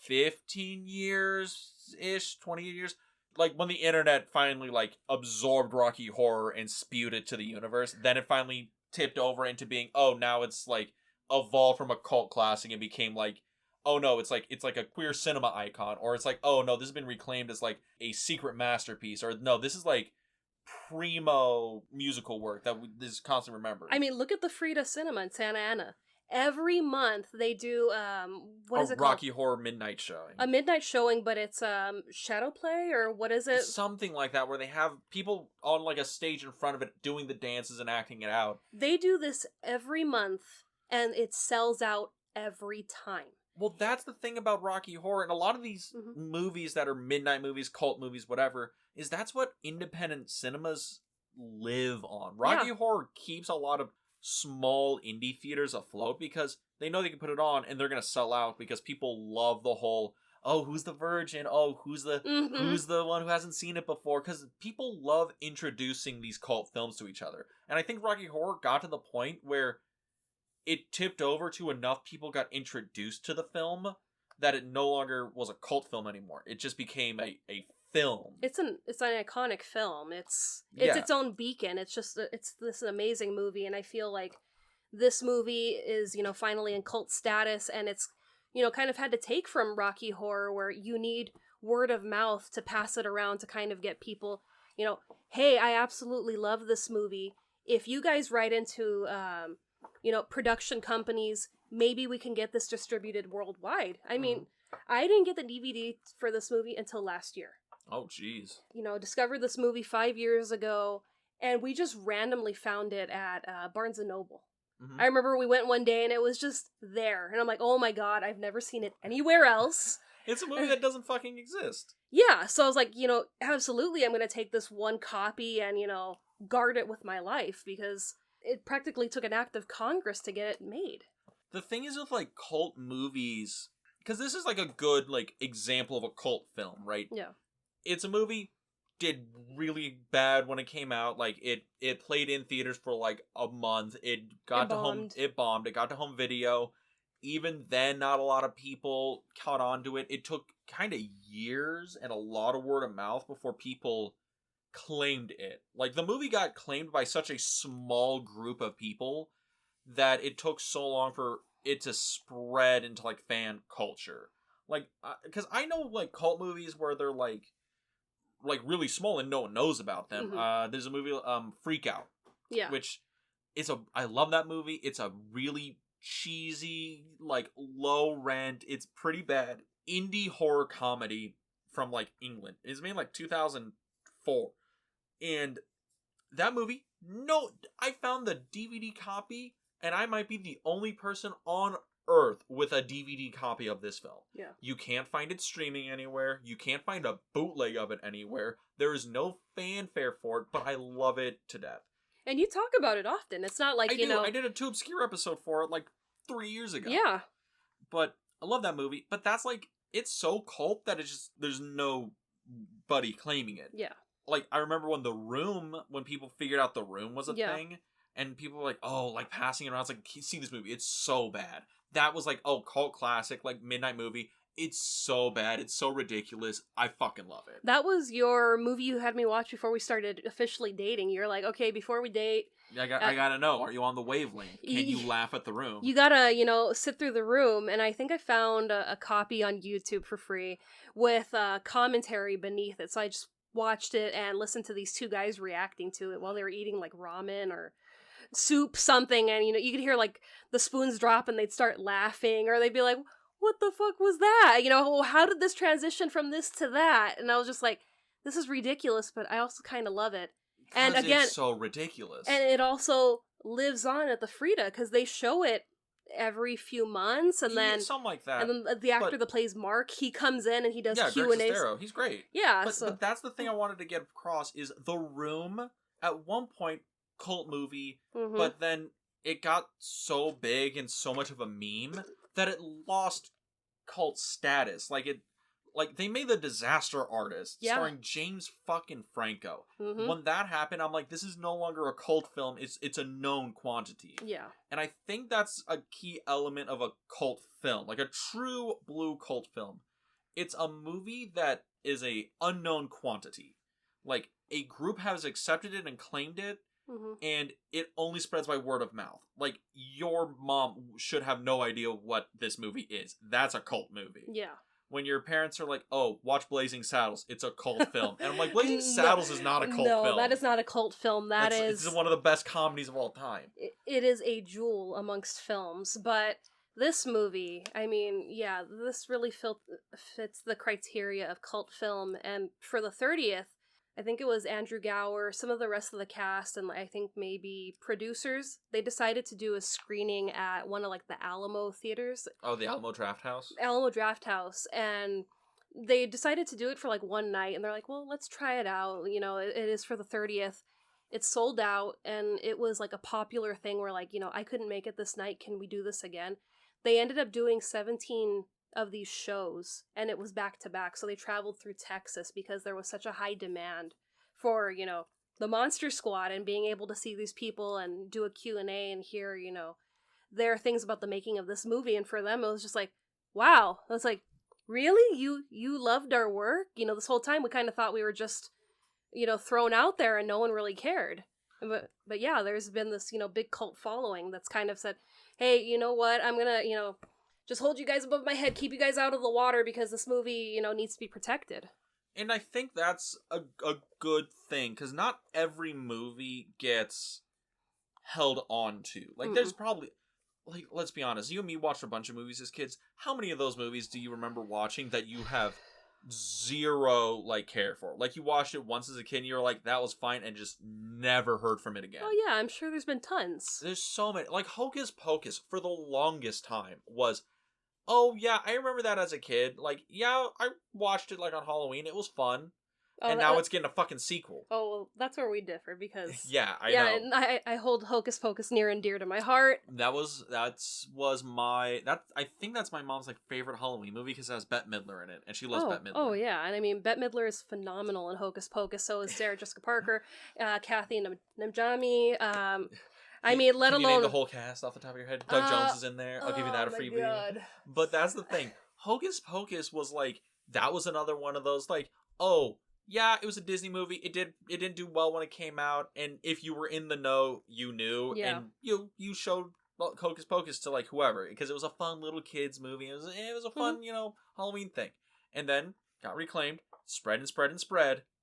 15 years-ish, 20 years, when the internet finally absorbed Rocky Horror and spewed it to the universe, then it finally tipped over into being, oh, now it's evolved from a cult classic and became oh no, it's like a queer cinema icon, or it's oh no, this has been reclaimed as a secret masterpiece, or no, this is primo musical work that is constantly remembered. I mean, look at the Frida Cinema in Santa Ana. Every month they do what is it called? Rocky Horror midnight showing. A midnight showing, but it's shadow play, or what is it? Something like that, where they have people on a stage in front of it doing the dances and acting it out. They do this every month, and it sells out every time. Well, that's the thing about Rocky Horror, and a lot of these movies that are midnight movies, cult movies, whatever, is that's what independent cinemas live on. Rocky Horror keeps a lot of small indie theaters afloat because they know they can put it on and they're going to sell out, because people love the whole, oh, who's the virgin? Oh, who's the one who hasn't seen it before? Because people love introducing these cult films to each other. And I think Rocky Horror got to the point where it tipped over to enough people got introduced to the film that it no longer was a cult film anymore. It just became a film. It's an iconic film. It's its own beacon. It's this amazing movie, and I feel like this movie is, finally in cult status, and it's, kind of had to take from Rocky Horror, where you need word of mouth to pass it around to kind of get people, hey, I absolutely love this movie. If you guys write into production companies, maybe we can get this distributed worldwide. I mean, I didn't get the DVD for this movie until last year. Oh, jeez. Discovered this movie 5 years ago, and we just randomly found it at Barnes & Noble. Mm-hmm. I remember we went one day, and it was just there. And I'm like, oh my god, I've never seen it anywhere else. It's a movie that doesn't fucking exist. Yeah, so I was like, absolutely, I'm going to take this one copy and, guard it with my life, because it practically took an act of Congress to get it made. The thing is with cult movies, because this is a good example of a cult film, right? Yeah. It's a movie, did really bad when it came out. It played in theaters for a month. It got to home. It bombed. It got to home video. Even then, not a lot of people caught on to it. It took kind of years and a lot of word of mouth before people claimed it. The movie got claimed by such a small group of people that it took so long for it to spread into fan culture. Because I know cult movies where they're really small and no one knows about them. Mm-hmm. There's a movie Freak Out, which is I love that movie. It's a really cheesy, low rent, it's pretty bad indie horror comedy from England. It's made in 2004. And that movie, I found the DVD copy, and I might be the only person on Earth with a DVD copy of this film. Yeah. You can't find it streaming anywhere. You can't find a bootleg of it anywhere. There is no fanfare for it, but I love it to death. And you talk about it often. It's not I did a Too Obscure episode for it 3 years ago. Yeah. But I love that movie. But that's it's so cult that it's just, there's nobody claiming it. Yeah. I remember when people figured out The Room was a thing, and people were passing it around, it's see this movie, it's so bad. That was cult classic, midnight movie. It's so bad, it's so ridiculous, I fucking love it. That was your movie you had me watch before we started officially dating. You're like, okay, before we date, I gotta know. Are you on the wavelength? Can you laugh at the room? You gotta, sit through the room, and I think I found a copy on YouTube for free with commentary beneath it, so I just watched it and listened to these two guys reacting to it while they were eating, like, ramen or soup something, and, you could hear, like, the spoons drop and they'd start laughing, or they'd be like, what the fuck was that? How did this transition from this to that? And I was just like, this is ridiculous, but I also kind of love it. And again, it's so ridiculous. And it also lives on at the Frida, because they show it every few months, and then something like that. And then the actor that plays Mark, he comes in and he does Q&As. He's great. Yeah, but that's the thing I wanted to get across is The Room, at one point, cult movie, but then it got so big and so much of a meme that it lost cult status. Like they made The Disaster Artist, starring James fucking Franco. When that happened, I'm like, this is no longer a cult film. It's a known quantity. Yeah. And I think that's a key element of a cult film, like a true blue cult film. It's a movie that is a unknown quantity. Like, a group has accepted it and claimed it, and it only spreads by word of mouth. Like, your mom should have no idea what this movie is. That's a cult movie. Yeah. When your parents are like, oh, watch Blazing Saddles, it's a cult film. And I'm like, Blazing Saddles is not a cult film. No, that is not a cult film. It's one of the best comedies of all time. It is a jewel amongst films, but this movie, I mean, yeah, this really fits the criteria of cult film, and for the 30th, I think it was Andrew Gower, some of the rest of the cast, and I think maybe producers, they decided to do a screening at one of, like, the Alamo theaters. Oh, the Alamo Drafthouse? Alamo Drafthouse, and they decided to do it for, like, one night, and they're like, well, let's try it out, it is for the 30th. It's sold out, and it was, like, a popular thing where, like, I couldn't make it this night, can we do this again? They ended up doing 17 of these shows, and it was back to back, so they traveled through Texas because there was such a high demand for, the Monster Squad, and being able to see these people and do a Q&A and hear, their things about the making of this movie. And for them, it was just like, wow. I was like, really? You loved our work? This whole time we kind of thought we were just, thrown out there and no one really cared. But yeah, there's been this, big cult following that's kind of said, hey, you know what, I'm gonna, just hold you guys above my head, keep you guys out of the water because this movie, needs to be protected. And I think that's a good thing, because not every movie gets held on to. Like, there's probably, like, let's be honest, you and me watched a bunch of movies as kids. How many of those movies do you remember watching that you have zero, like, care for? Like, you watched it once as a kid and you were like, that was fine, and just never heard from it again. Oh yeah, I'm sure there's been tons. There's so many. Like, Hocus Pocus, for the longest time, was, oh yeah, I remember that as a kid. Like, yeah, I watched it, like, on Halloween. It was fun. And now it's getting a fucking sequel. Oh, well, that's where we differ, because... yeah, I know. Yeah, and I hold Hocus Pocus near and dear to my heart. I think that's my mom's, like, favorite Halloween movie, because it has Bette Midler in it, and she loves Bette Midler. Oh, yeah, and I mean, Bette Midler is phenomenal in Hocus Pocus, so is Sarah Jessica Parker, Kathy Najimy, I mean, let alone... Can you name the whole cast off the top of your head? Doug Jones is in there. I'll give you that a freebie. God. But that's the thing. Hocus Pocus was, like, that was another one of those, like, oh... yeah, it was a Disney movie. It didn't do well when it came out, and if you were in the know, you knew, and you showed Hocus Pocus to, like, whoever, because it was a fun little kids movie. It was a fun, Halloween thing, and then got reclaimed, spread,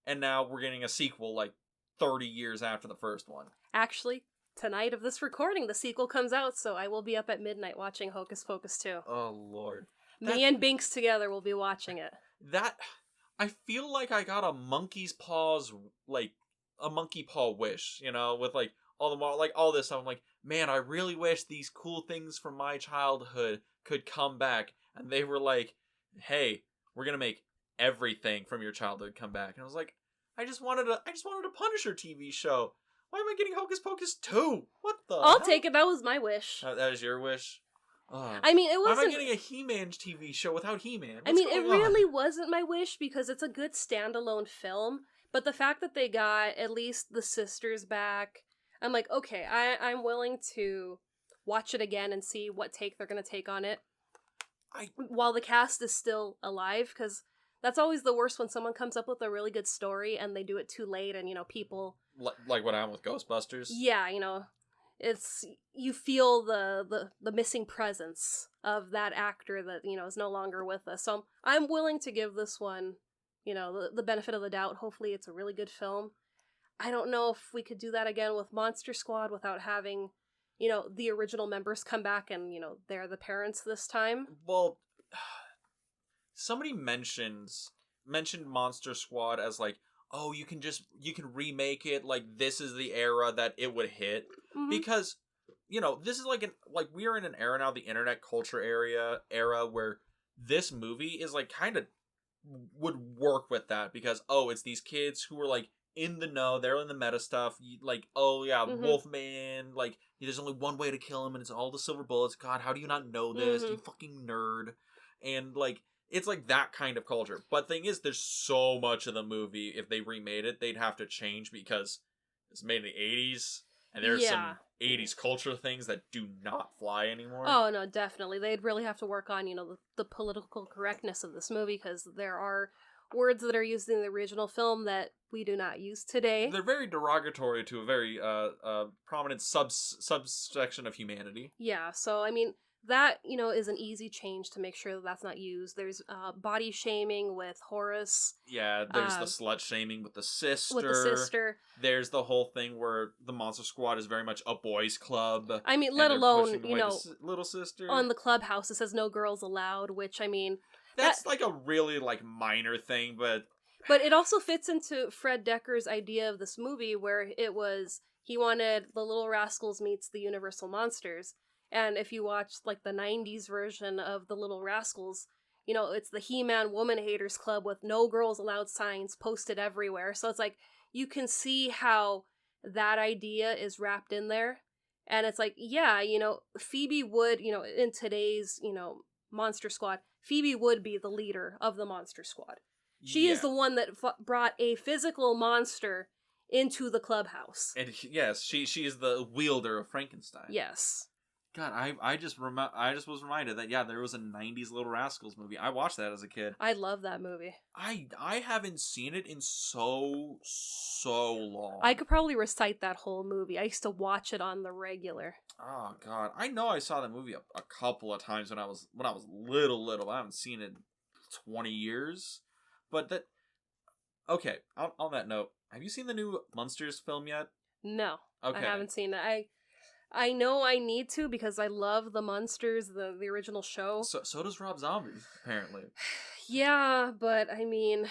and now we're getting a sequel like 30 years after the first one. Actually, tonight of this recording, the sequel comes out, so I will be up at midnight watching Hocus Pocus 2. Oh Lord, me and Binks together will be watching it. I feel like I got a monkey paw wish, with, like, all this stuff. I'm like, man, I really wish these cool things from my childhood could come back. And they were like, hey, we're gonna make everything from your childhood come back. And I was like, I just wanted a Punisher TV show. Why am I getting Hocus Pocus 2? What the I'll take it. That was my wish. That is your wish? I mean, it wasn't... Why am I getting a He-Man TV show without He-Man? I mean, it really wasn't my wish, because it's a good standalone film, but the fact that they got at least the sisters back, I'm like, okay, I'm willing to watch it again and see what take they're going to take on it. While the cast is still alive, because that's always the worst when someone comes up with a really good story and they do it too late and, people Like what happened with Ghostbusters? Yeah, it's you feel the missing presence of that actor that is no longer with us. So I'm willing to give this one the benefit of the doubt. Hopefully it's a really good film. I don't know if we could do that again with Monster Squad without having the original members come back and they're the parents this time. Well, somebody mentioned Monster Squad as like, oh, you can remake it, like this is the era that it would hit. Mm-hmm. Because this is like we are in an era now, the internet culture era where this movie is like kind of would work with that, because it's these kids who are like in the know, they're in the meta stuff, like, oh yeah, Mm-hmm. Wolfman, like there's only one way to kill him and it's all the silver bullets. God, how do you not know this? Mm-hmm. You fucking nerd. And like it's like that kind of culture. But thing is, there's so much of the movie, if they remade it, they'd have to change because it's made in the 80s. And there's some 80s culture things that do not fly anymore. Oh, no, definitely. They'd really have to work on, the political correctness of this movie, because there are words that are used in the original film that we do not use today. They're very derogatory to a very prominent subsection of humanity. Yeah, so, I mean, that, is an easy change to make sure that that's not used. There's body shaming with Horace. Yeah, there's the slut shaming with the sister. There's the whole thing where the Monster Squad is very much a boys' club. I mean, let alone, little sister. On the clubhouse it says no girls allowed, which, I mean... That's like a really, like, minor thing, but... But it also fits into Fred Decker's idea of this movie, where it was, he wanted the Little Rascals meets the Universal Monsters. And if you watch, like, the 90s version of the Little Rascals, it's the He-Man Woman Haters Club with no girls allowed signs posted everywhere. So it's like, you can see how that idea is wrapped in there. And it's like, yeah, Phoebe would, in today's, Monster Squad, Phoebe would be the leader of the Monster Squad. She is the one that brought a physical monster into the clubhouse. And yes, she is the wielder of Frankenstein. Yes. God, I just was reminded that there was a 90s Little Rascals movie. I watched that as a kid. I love that movie. I haven't seen it in so long. I could probably recite that whole movie. I used to watch it on the regular. Oh God, I know I saw that movie a couple of times when I was little. But I haven't seen it in 20 years. But okay. On that note, have you seen the new Munsters film yet? No, okay. I haven't seen it. I know I need to, because I love the Munsters, the original show. So does Rob Zombie, apparently. Yeah, but I mean...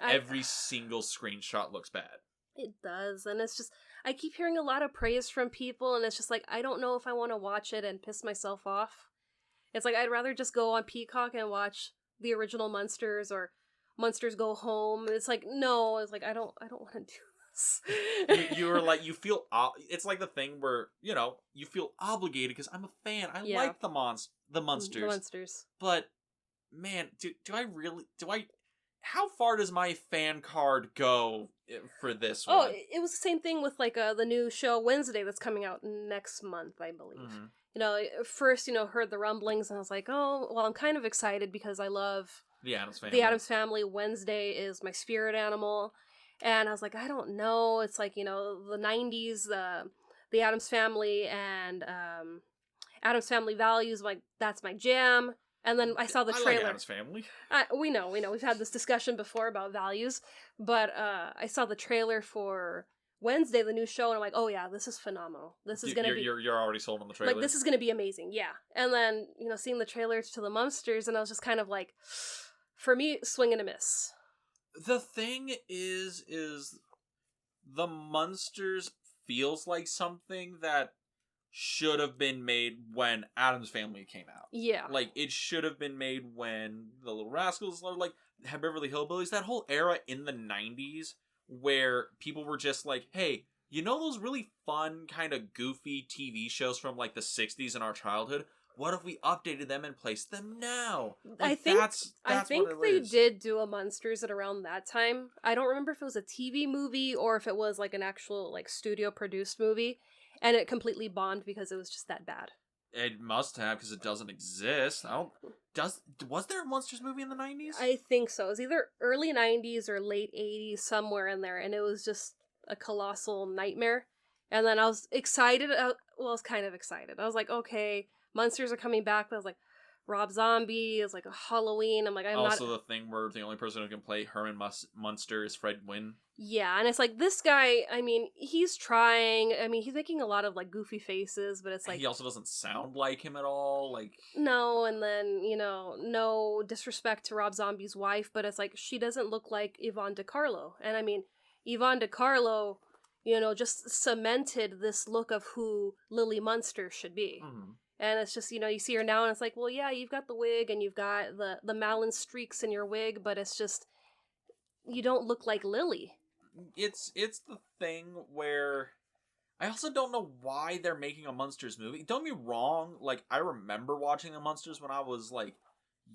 Every single screenshot looks bad. It does, and it's just... I keep hearing a lot of praise from people, and it's just like, I don't know if I want to watch it and piss myself off. It's like, I'd rather just go on Peacock and watch the original Munsters, or Munsters Go Home. It's like, no, it's like, I don't want to do You're like, you feel it's like the thing where you feel obligated because I'm a fan. I like the Munsters. But man, do I how far does my fan card go for this one? Oh, it was the same thing with like the new show Wednesday that's coming out next month, I believe. Mm-hmm. First heard the rumblings and I was like, oh well, I'm kind of excited because I love the Addams Family. The Addams Family. Wednesday is my spirit animal. And I was like, I don't know. It's like, the 90s, the Addams Family and Addams Family Values, like, that's my jam. And then I saw the trailer. I like Addams Family. We know. We've had this discussion before about values. But I saw the trailer for Wednesday, the new show, and I'm like, oh yeah, this is phenomenal. This is going to be... You're already sold on the trailer? Like, this is going to be amazing, yeah. And then, seeing the trailers to the Munsters, and I was just kind of like, for me, swing and a miss. The thing is the Munsters feels like something that should have been made when Addams Family came out. Yeah. Like, it should have been made when the Little Rascals, like, Beverly Hillbillies, that whole era in the 90s where people were just like, hey, those really fun, kind of goofy TV shows from, like, the 60s in our childhood? What if we updated them and placed them now? Like, I think they did do a Munsters at around that time. I don't remember if it was a TV movie or if it was like an actual like studio produced movie, and it completely bombed because it was just that bad. It must have, because it doesn't exist. Was there a Munsters movie in the 90s? I think so. It was either early 90s or late 80s, somewhere in there, and it was just a colossal nightmare. And then I was excited. I was kind of excited. I was like, okay, monsters are coming back. But I was like, Rob Zombie is like a Halloween. I'm like, I'm also not. the thing where the only person who can play Herman Munster is Fred Gwynn. Yeah, and it's like this guy. I mean, he's trying. I mean, he's making a lot of like goofy faces, but it's like He also doesn't sound like him at all. Like no, and then no disrespect to Rob Zombie's wife, but it's like she doesn't look like Yvonne DiCarlo, and I mean, Yvonne DiCarlo, just cemented this look of who Lily Munster should be. mm-hmm. And it's just, you see her now and it's like, well, yeah, you've got the wig and you've got the Malin streaks in your wig, but it's just, you don't look like Lily. It's the thing where I also don't know why they're making a Munsters movie. Don't get me wrong, like, I remember watching the Munsters when I was, like,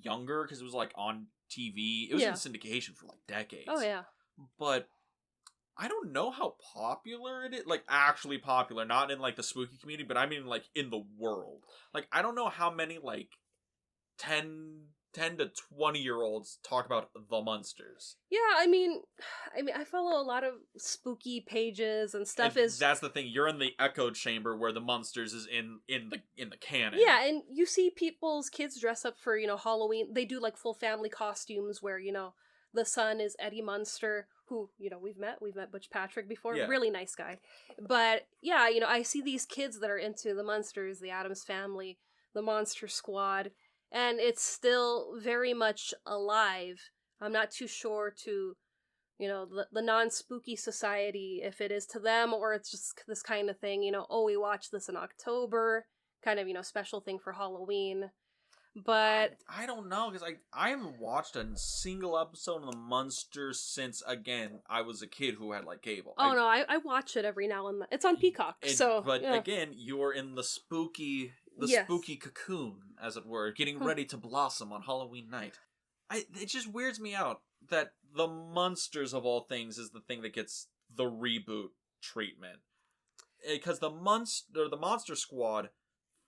younger, because it was, like, on TV. It was in syndication for, like, decades. Oh, yeah. But I don't know how popular it is. Like, actually popular. Not in, like, the spooky community, but I mean, like, in the world. Like, I don't know how many, like, 10 to 20-year-olds talk about the Munsters. Yeah, I mean, I follow a lot of spooky pages and stuff. That's the thing. You're in the echo chamber where the Munsters is in the canon. Yeah, and you see people's kids dress up for, Halloween. They do, like, full family costumes where, the son is Eddie Munster, who, we've met Butch Patrick before. Yeah. Really nice guy. But, yeah, I see these kids that are into the Munsters, the Addams Family, the Monster Squad, and it's still very much alive. I'm not too sure to, the non-spooky society, if it is to them, or it's just this kind of thing, we watch this in October, kind of, special thing for Halloween. But I don't know, because I haven't watched a single episode of the Munsters since, again, I was a kid who had, like, cable. I watch it every now and then. It's on Peacock, But, again, you're in the spooky cocoon, as it were, getting ready to blossom on Halloween night. It just weirds me out that the Munsters, of all things, is the thing that gets the reboot treatment. Because the Monster Squad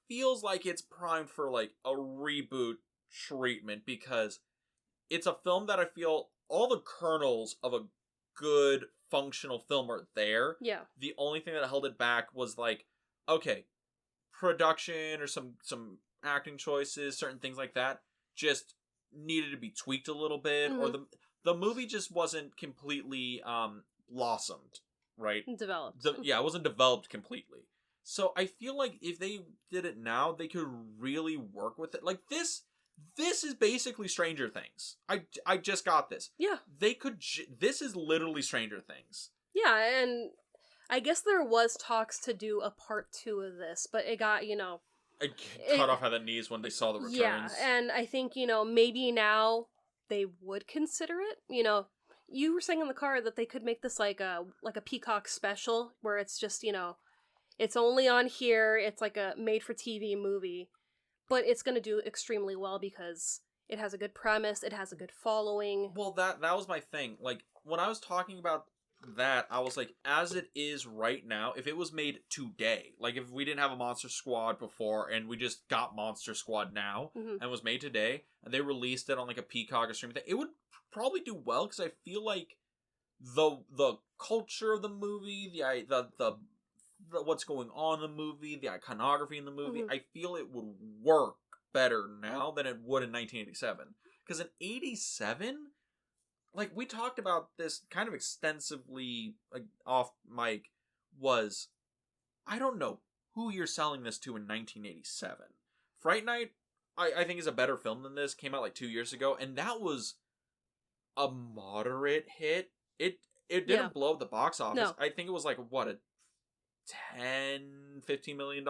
feels like it's primed for, like, a reboot treatment, because it's a film that I feel all the kernels of a good functional film are there. Yeah. The only thing that held it back was, like, okay, production or some acting choices, certain things like that just needed to be tweaked a little bit, or the movie just wasn't completely blossomed, right? Developed. It wasn't developed completely. So I feel like if they did it now, they could really work with it. Like, this is basically Stranger Things. I just got this. Yeah. This is literally Stranger Things. Yeah, and I guess there was talks to do a part 2 of this, but it got, it cut off at the knees when they saw the returns. Yeah, and I think, maybe now they would consider it. You were saying in the car that they could make this like a Peacock special, where it's just, it's only on here, it's like a made-for-TV movie, but it's going to do extremely well because it has a good premise, it has a good following. Well, that was my thing. Like, when I was talking about that, I was like, as it is right now, if it was made today, like if we didn't have a Monster Squad before and we just got Monster Squad now and was made today, and they released it on like a Peacock or streaming thing, it would probably do well, because I feel like the culture of the movie, the what's going on in the movie, the iconography in the movie, I feel it would work better now than it would in 1987. Because in 87, like, we talked about this kind of extensively, like, off mic, was, I don't know who you're selling this to in 1987. Fright Night, I think, is a better film than this. Came out like 2 years ago, and that was a moderate hit. It didn't blow up the box office. No. I think it was like, what, a $10-15 million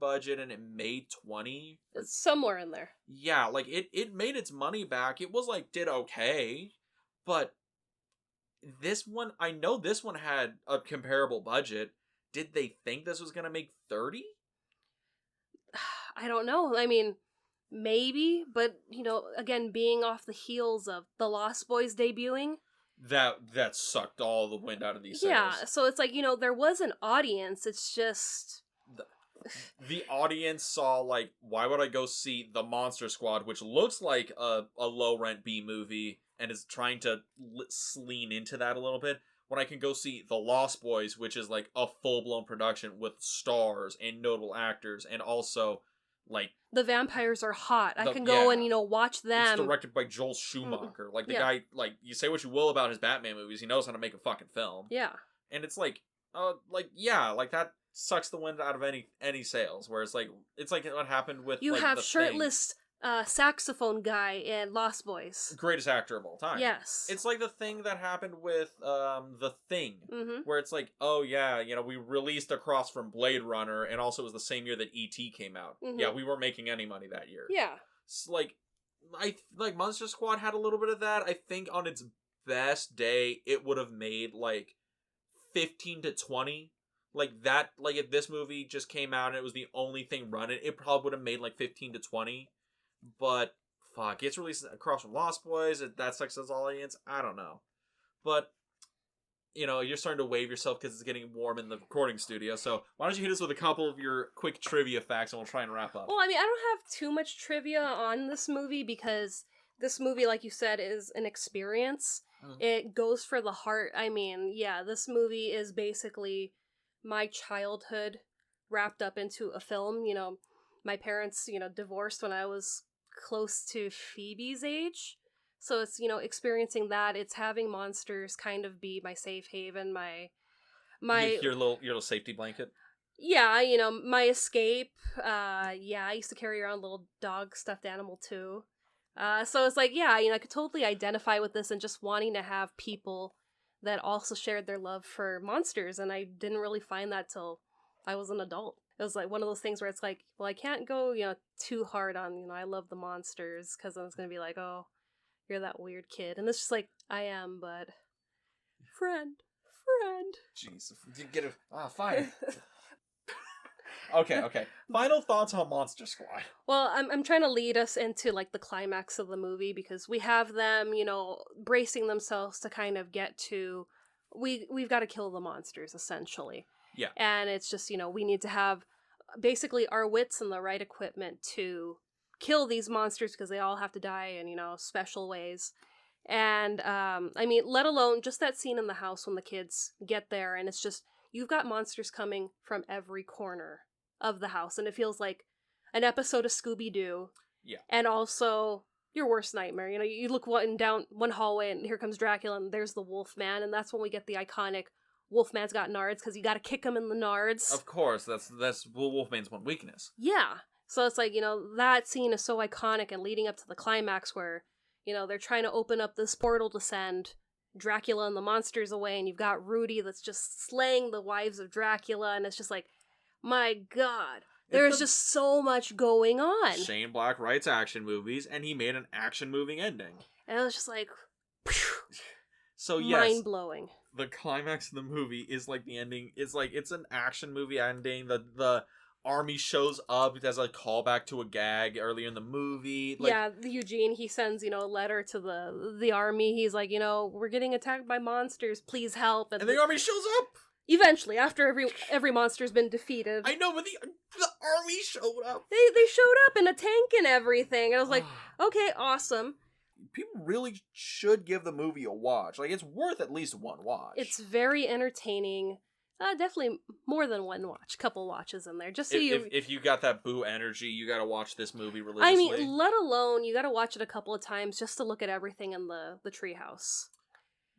budget, and it made 20. It's somewhere in there. Yeah, like, it made its money back. It was like, did okay, but this one, I know this one had a comparable budget. Did they think this was gonna make 30? I don't know. I mean, maybe, but again, being off the heels of The Lost Boys debuting, that sucked all the wind out of these sails. Yeah, so it's like, there was an audience, it's just the audience saw, like, why would I go see The Monster Squad, which looks like a low-rent B movie and is trying to lean into that a little bit, when I can go see The Lost Boys, which is like a full-blown production with stars and notable actors, and also like the vampires are hot. I can yeah. go and, watch them. It's directed by Joel Schumacher. Like, the guy, like, you say what you will about his Batman movies, he knows how to make a fucking film. Yeah. And it's like, that sucks the wind out of any sales, where it's like what happened with, you like, have the shirtless saxophone guy in Lost Boys. Greatest actor of all time. Yes. It's like the thing that happened with The Thing, mm-hmm. where it's like, oh yeah, we released across from Blade Runner, and also it was the same year that E.T. came out. Mm-hmm. Yeah, we weren't making any money that year. Yeah. It's like, Monster Squad had a little bit of that. I think on its best day, it would have made like 15 to 20. Like that, like if this movie just came out and it was the only thing running, it probably would have made like 15 to 20. But fuck, it's released across from Lost Boys. That sucks as audience. I don't know, but you're starting to wave yourself because it's getting warm in the recording studio. So why don't you hit us with a couple of your quick trivia facts, and we'll try and wrap up. Well, I mean, I don't have too much trivia on this movie because this movie, like you said, is an experience. It goes for the heart. I mean, yeah, this movie is basically my childhood wrapped up into a film. My parents, divorced when I was close to Phoebe's age. So it's, experiencing that. It's having monsters kind of be my safe haven, my your little safety blanket. Yeah, my escape. I used to carry around a little dog stuffed animal too. So it's like, yeah, I could totally identify with this and just wanting to have people that also shared their love for monsters, and I didn't really find that till I was an adult. It was like one of those things where it's like, well, I can't go, too hard on, I love the monsters, because then it's going to be like, oh, you're that weird kid. And it's just like, I am, but friend. Jeez, you get it. Fine. Okay. Final thoughts on Monster Squad. Well, I'm trying to lead us into like the climax of the movie, because we have them, bracing themselves to kind of get to, we've got to kill the monsters, essentially. Yeah. And it's just, we need to have basically our wits and the right equipment to kill these monsters, because they all have to die in, special ways. And, I mean, let alone just that scene in the house when the kids get there, and it's just, you've got monsters coming from every corner of the house, and it feels like an episode of Scooby-Doo. Yeah. And also your worst nightmare. You look down one hallway, and here comes Dracula, and there's the Wolfman, and that's when we get the iconic Wolfman's got nards, because you gotta kick him in the nards. Of course, that's Wolfman's one weakness. Yeah. So it's like, that scene is so iconic, and leading up to the climax where, they're trying to open up this portal to send Dracula and the monsters away, and you've got Rudy that's just slaying the wives of Dracula, and it's just like, my god, there's just so much going on. Shane Black writes action movies, and he made an action movie ending. And it was just like, so yes, mind-blowing. The climax of the movie is like the ending. It's like, it's an action movie ending. The army shows up as a callback to a gag earlier in the movie. Like, yeah, Eugene, he sends, a letter to the army. He's like, we're getting attacked by monsters. Please help. And the army shows up. Eventually, after every monster's been defeated. I know, but the army showed up. They showed up in a tank and everything. And I was like, okay, awesome. People really should give the movie a watch. Like, it's worth at least one watch. It's very entertaining. Definitely more than one watch. Couple watches in there. Just so if you got that boo energy, you gotta watch this movie religiously. I mean, let alone, you gotta watch it a couple of times just to look at everything in the treehouse.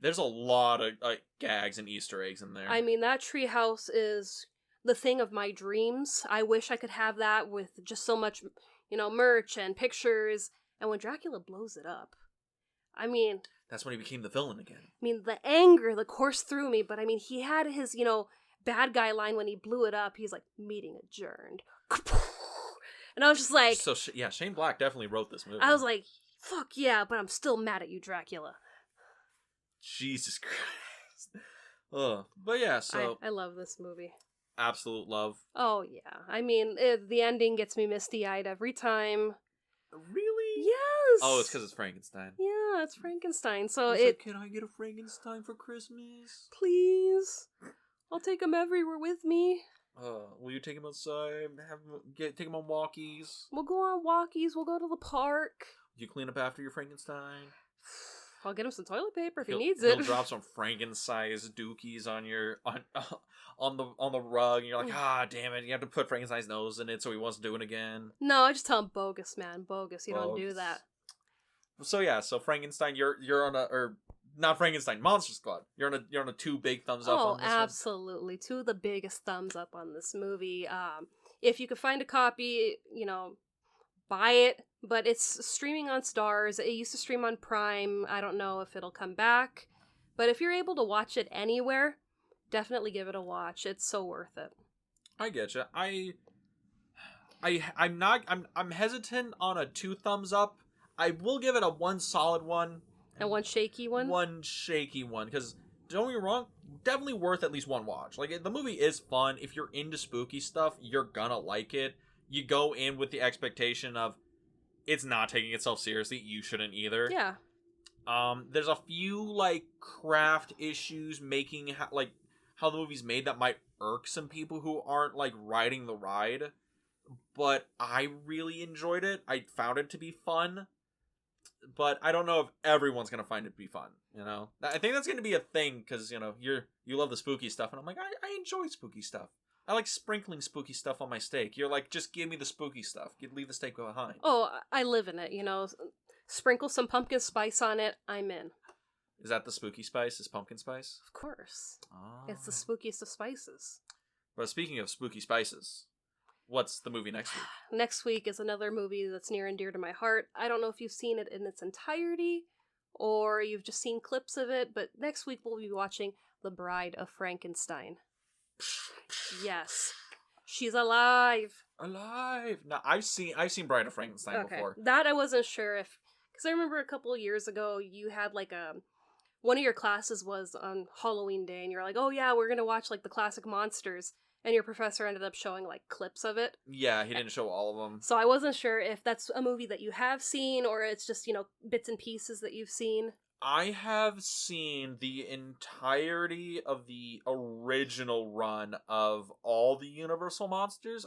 There's a lot of gags and Easter eggs in there. I mean, that treehouse is the thing of my dreams. I wish I could have that with just so much, merch and pictures. And when Dracula blows it up, I mean... That's when he became the villain again. I mean, the anger, the course through me, but I mean, he had his, bad guy line when he blew it up. He's like, meeting adjourned. And I was just like... So, yeah, Shane Black definitely wrote this movie. I was like, fuck yeah, but I'm still mad at you, Dracula. Jesus Christ. But yeah, so... I love this movie. Absolute love. Oh, yeah. I mean, the ending gets me misty-eyed every time. Really? Yes! Oh, it's because it's Frankenstein. Yeah, it's Frankenstein. So can I get a Frankenstein for Christmas? Please. I'll take him everywhere with me. Will you take him outside? Take him on walkies? We'll go on walkies. We'll go to the park. You clean up after your Frankenstein? I'll get him some toilet paper if he He'll, needs he'll it. drop some Frankenstein's dookies on your on the rug, and you're like, ah, damn it! You have to put Frankenstein's nose in it, so he wants to do it again. No, I just tell him bogus, man. Bogus. You don't do that. So yeah, so Frankenstein, you're on or not Frankenstein, Monster Squad. You're on a 2 big thumbs up. Oh, on this absolutely. 2 of the biggest thumbs up on this movie. If you could find a copy, buy it. But it's streaming on Stars. It used to stream on Prime. I don't know if it'll come back. But if you're able to watch it anywhere, definitely give it a watch. It's so worth it. I get you. I'm hesitant on a 2 thumbs up. I will give it a 1 solid one. And 1 shaky one? 1 shaky one. Because, don't get me wrong, definitely worth at least 1 watch. Like, the movie is fun. If you're into spooky stuff, you're gonna like it. You go in with the expectation of, it's not taking itself seriously. You shouldn't either. Yeah. There's a few, like, craft issues making, how the movie's made that might irk some people who aren't, like, riding the ride. But I really enjoyed it. I found it to be fun. But I don't know if everyone's going to find it to be fun, I think that's going to be a thing, because, you love the spooky stuff, and I'm like, I enjoy spooky stuff. I like sprinkling spooky stuff on my steak. You're like, just give me the spooky stuff. Leave the steak behind. Oh, I live in it, Sprinkle some pumpkin spice on it, I'm in. Is that the spooky spice? Is pumpkin spice? Of course. Oh. It's the spookiest of spices. But speaking of spooky spices, what's the movie next week? Next week is another movie that's near and dear to my heart. I don't know if you've seen it in its entirety, or you've just seen clips of it, but next week we'll be watching The Bride of Frankenstein. Yes. She's alive. Alive. Now, I've seen Bride of Frankenstein before. That I wasn't sure if... Because I remember a couple of years ago, you had like one of your classes was on Halloween Day, and you're like, oh yeah, we're going to watch like the classic monsters. And your professor ended up showing like clips of it. Yeah, he didn't show all of them. So I wasn't sure if that's a movie that you have seen, or it's just, bits and pieces that you've seen. I have seen the entirety of the original run of all the Universal monsters.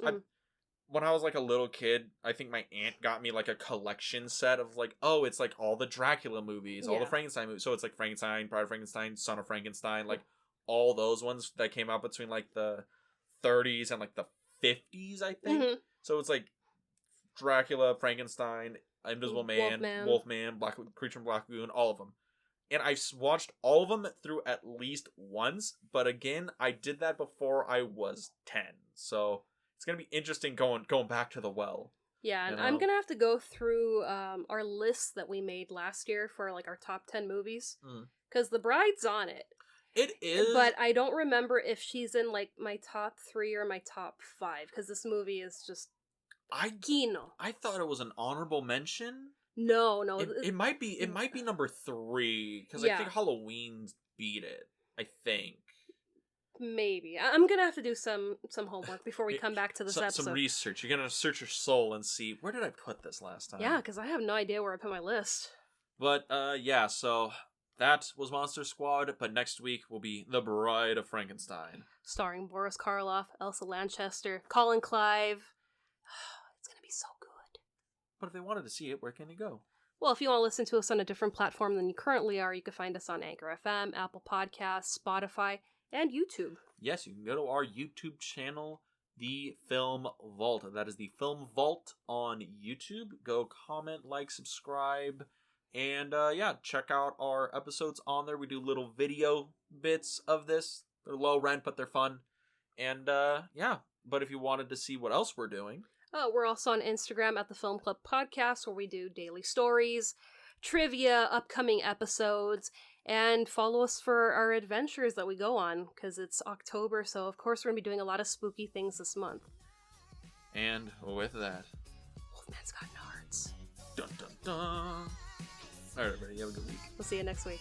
When I was like a little kid, I think my aunt got me like a collection set of like, oh, it's like all the Dracula movies, all the Frankenstein movies. So it's like Frankenstein, Bride of Frankenstein, Son of Frankenstein, like all those ones that came out between like the 30s and like the 50s, I think. Mm-hmm. So it's like Dracula, Frankenstein, Invisible Man, Wolfman, Black Creature from Black Lagoon, all of them. And I've watched all of them through at least once, but again, I did that before I was 10. So it's going to be interesting going back to the well. Yeah, and I'm going to have to go through our list that we made last year for like our top 10 movies. Because The Bride's on it. It is. But I don't remember if she's in like my top 3 or my top 5, because this movie is just Kino. I thought it was an honorable mention. No. It might be number 3, because I think Halloween beat it. I think. Maybe. I'm gonna have to do some homework before we come back to this episode. Some research. You're gonna search your soul and see, where did I put this last time? Yeah, because I have no idea where I put my list. But yeah, so that was Monster Squad, but next week will be The Bride of Frankenstein. Starring Boris Karloff, Elsa Lanchester, Colin Clive. It's gonna be so good. But if they wanted to see it, where can you go? Well, if you want to listen to us on a different platform than you currently are, you can find us on Anchor FM, Apple Podcasts, Spotify, and YouTube. Yes, you can go to our YouTube channel, The Film Vault. That is The Film Vault on YouTube. Go comment, like, subscribe, and check out our episodes on there. We do little video bits of this. They're low rent, but they're fun. And but if you wanted to see what else we're doing... we're also on Instagram at the Film Club Podcast, where we do daily stories, trivia, upcoming episodes, and follow us for our adventures that we go on, because it's October, so of course we're going to be doing a lot of spooky things this month. And with that... Wolfman's got nards. Dun dun dun! Alright everybody, have a good week. We'll see you next week.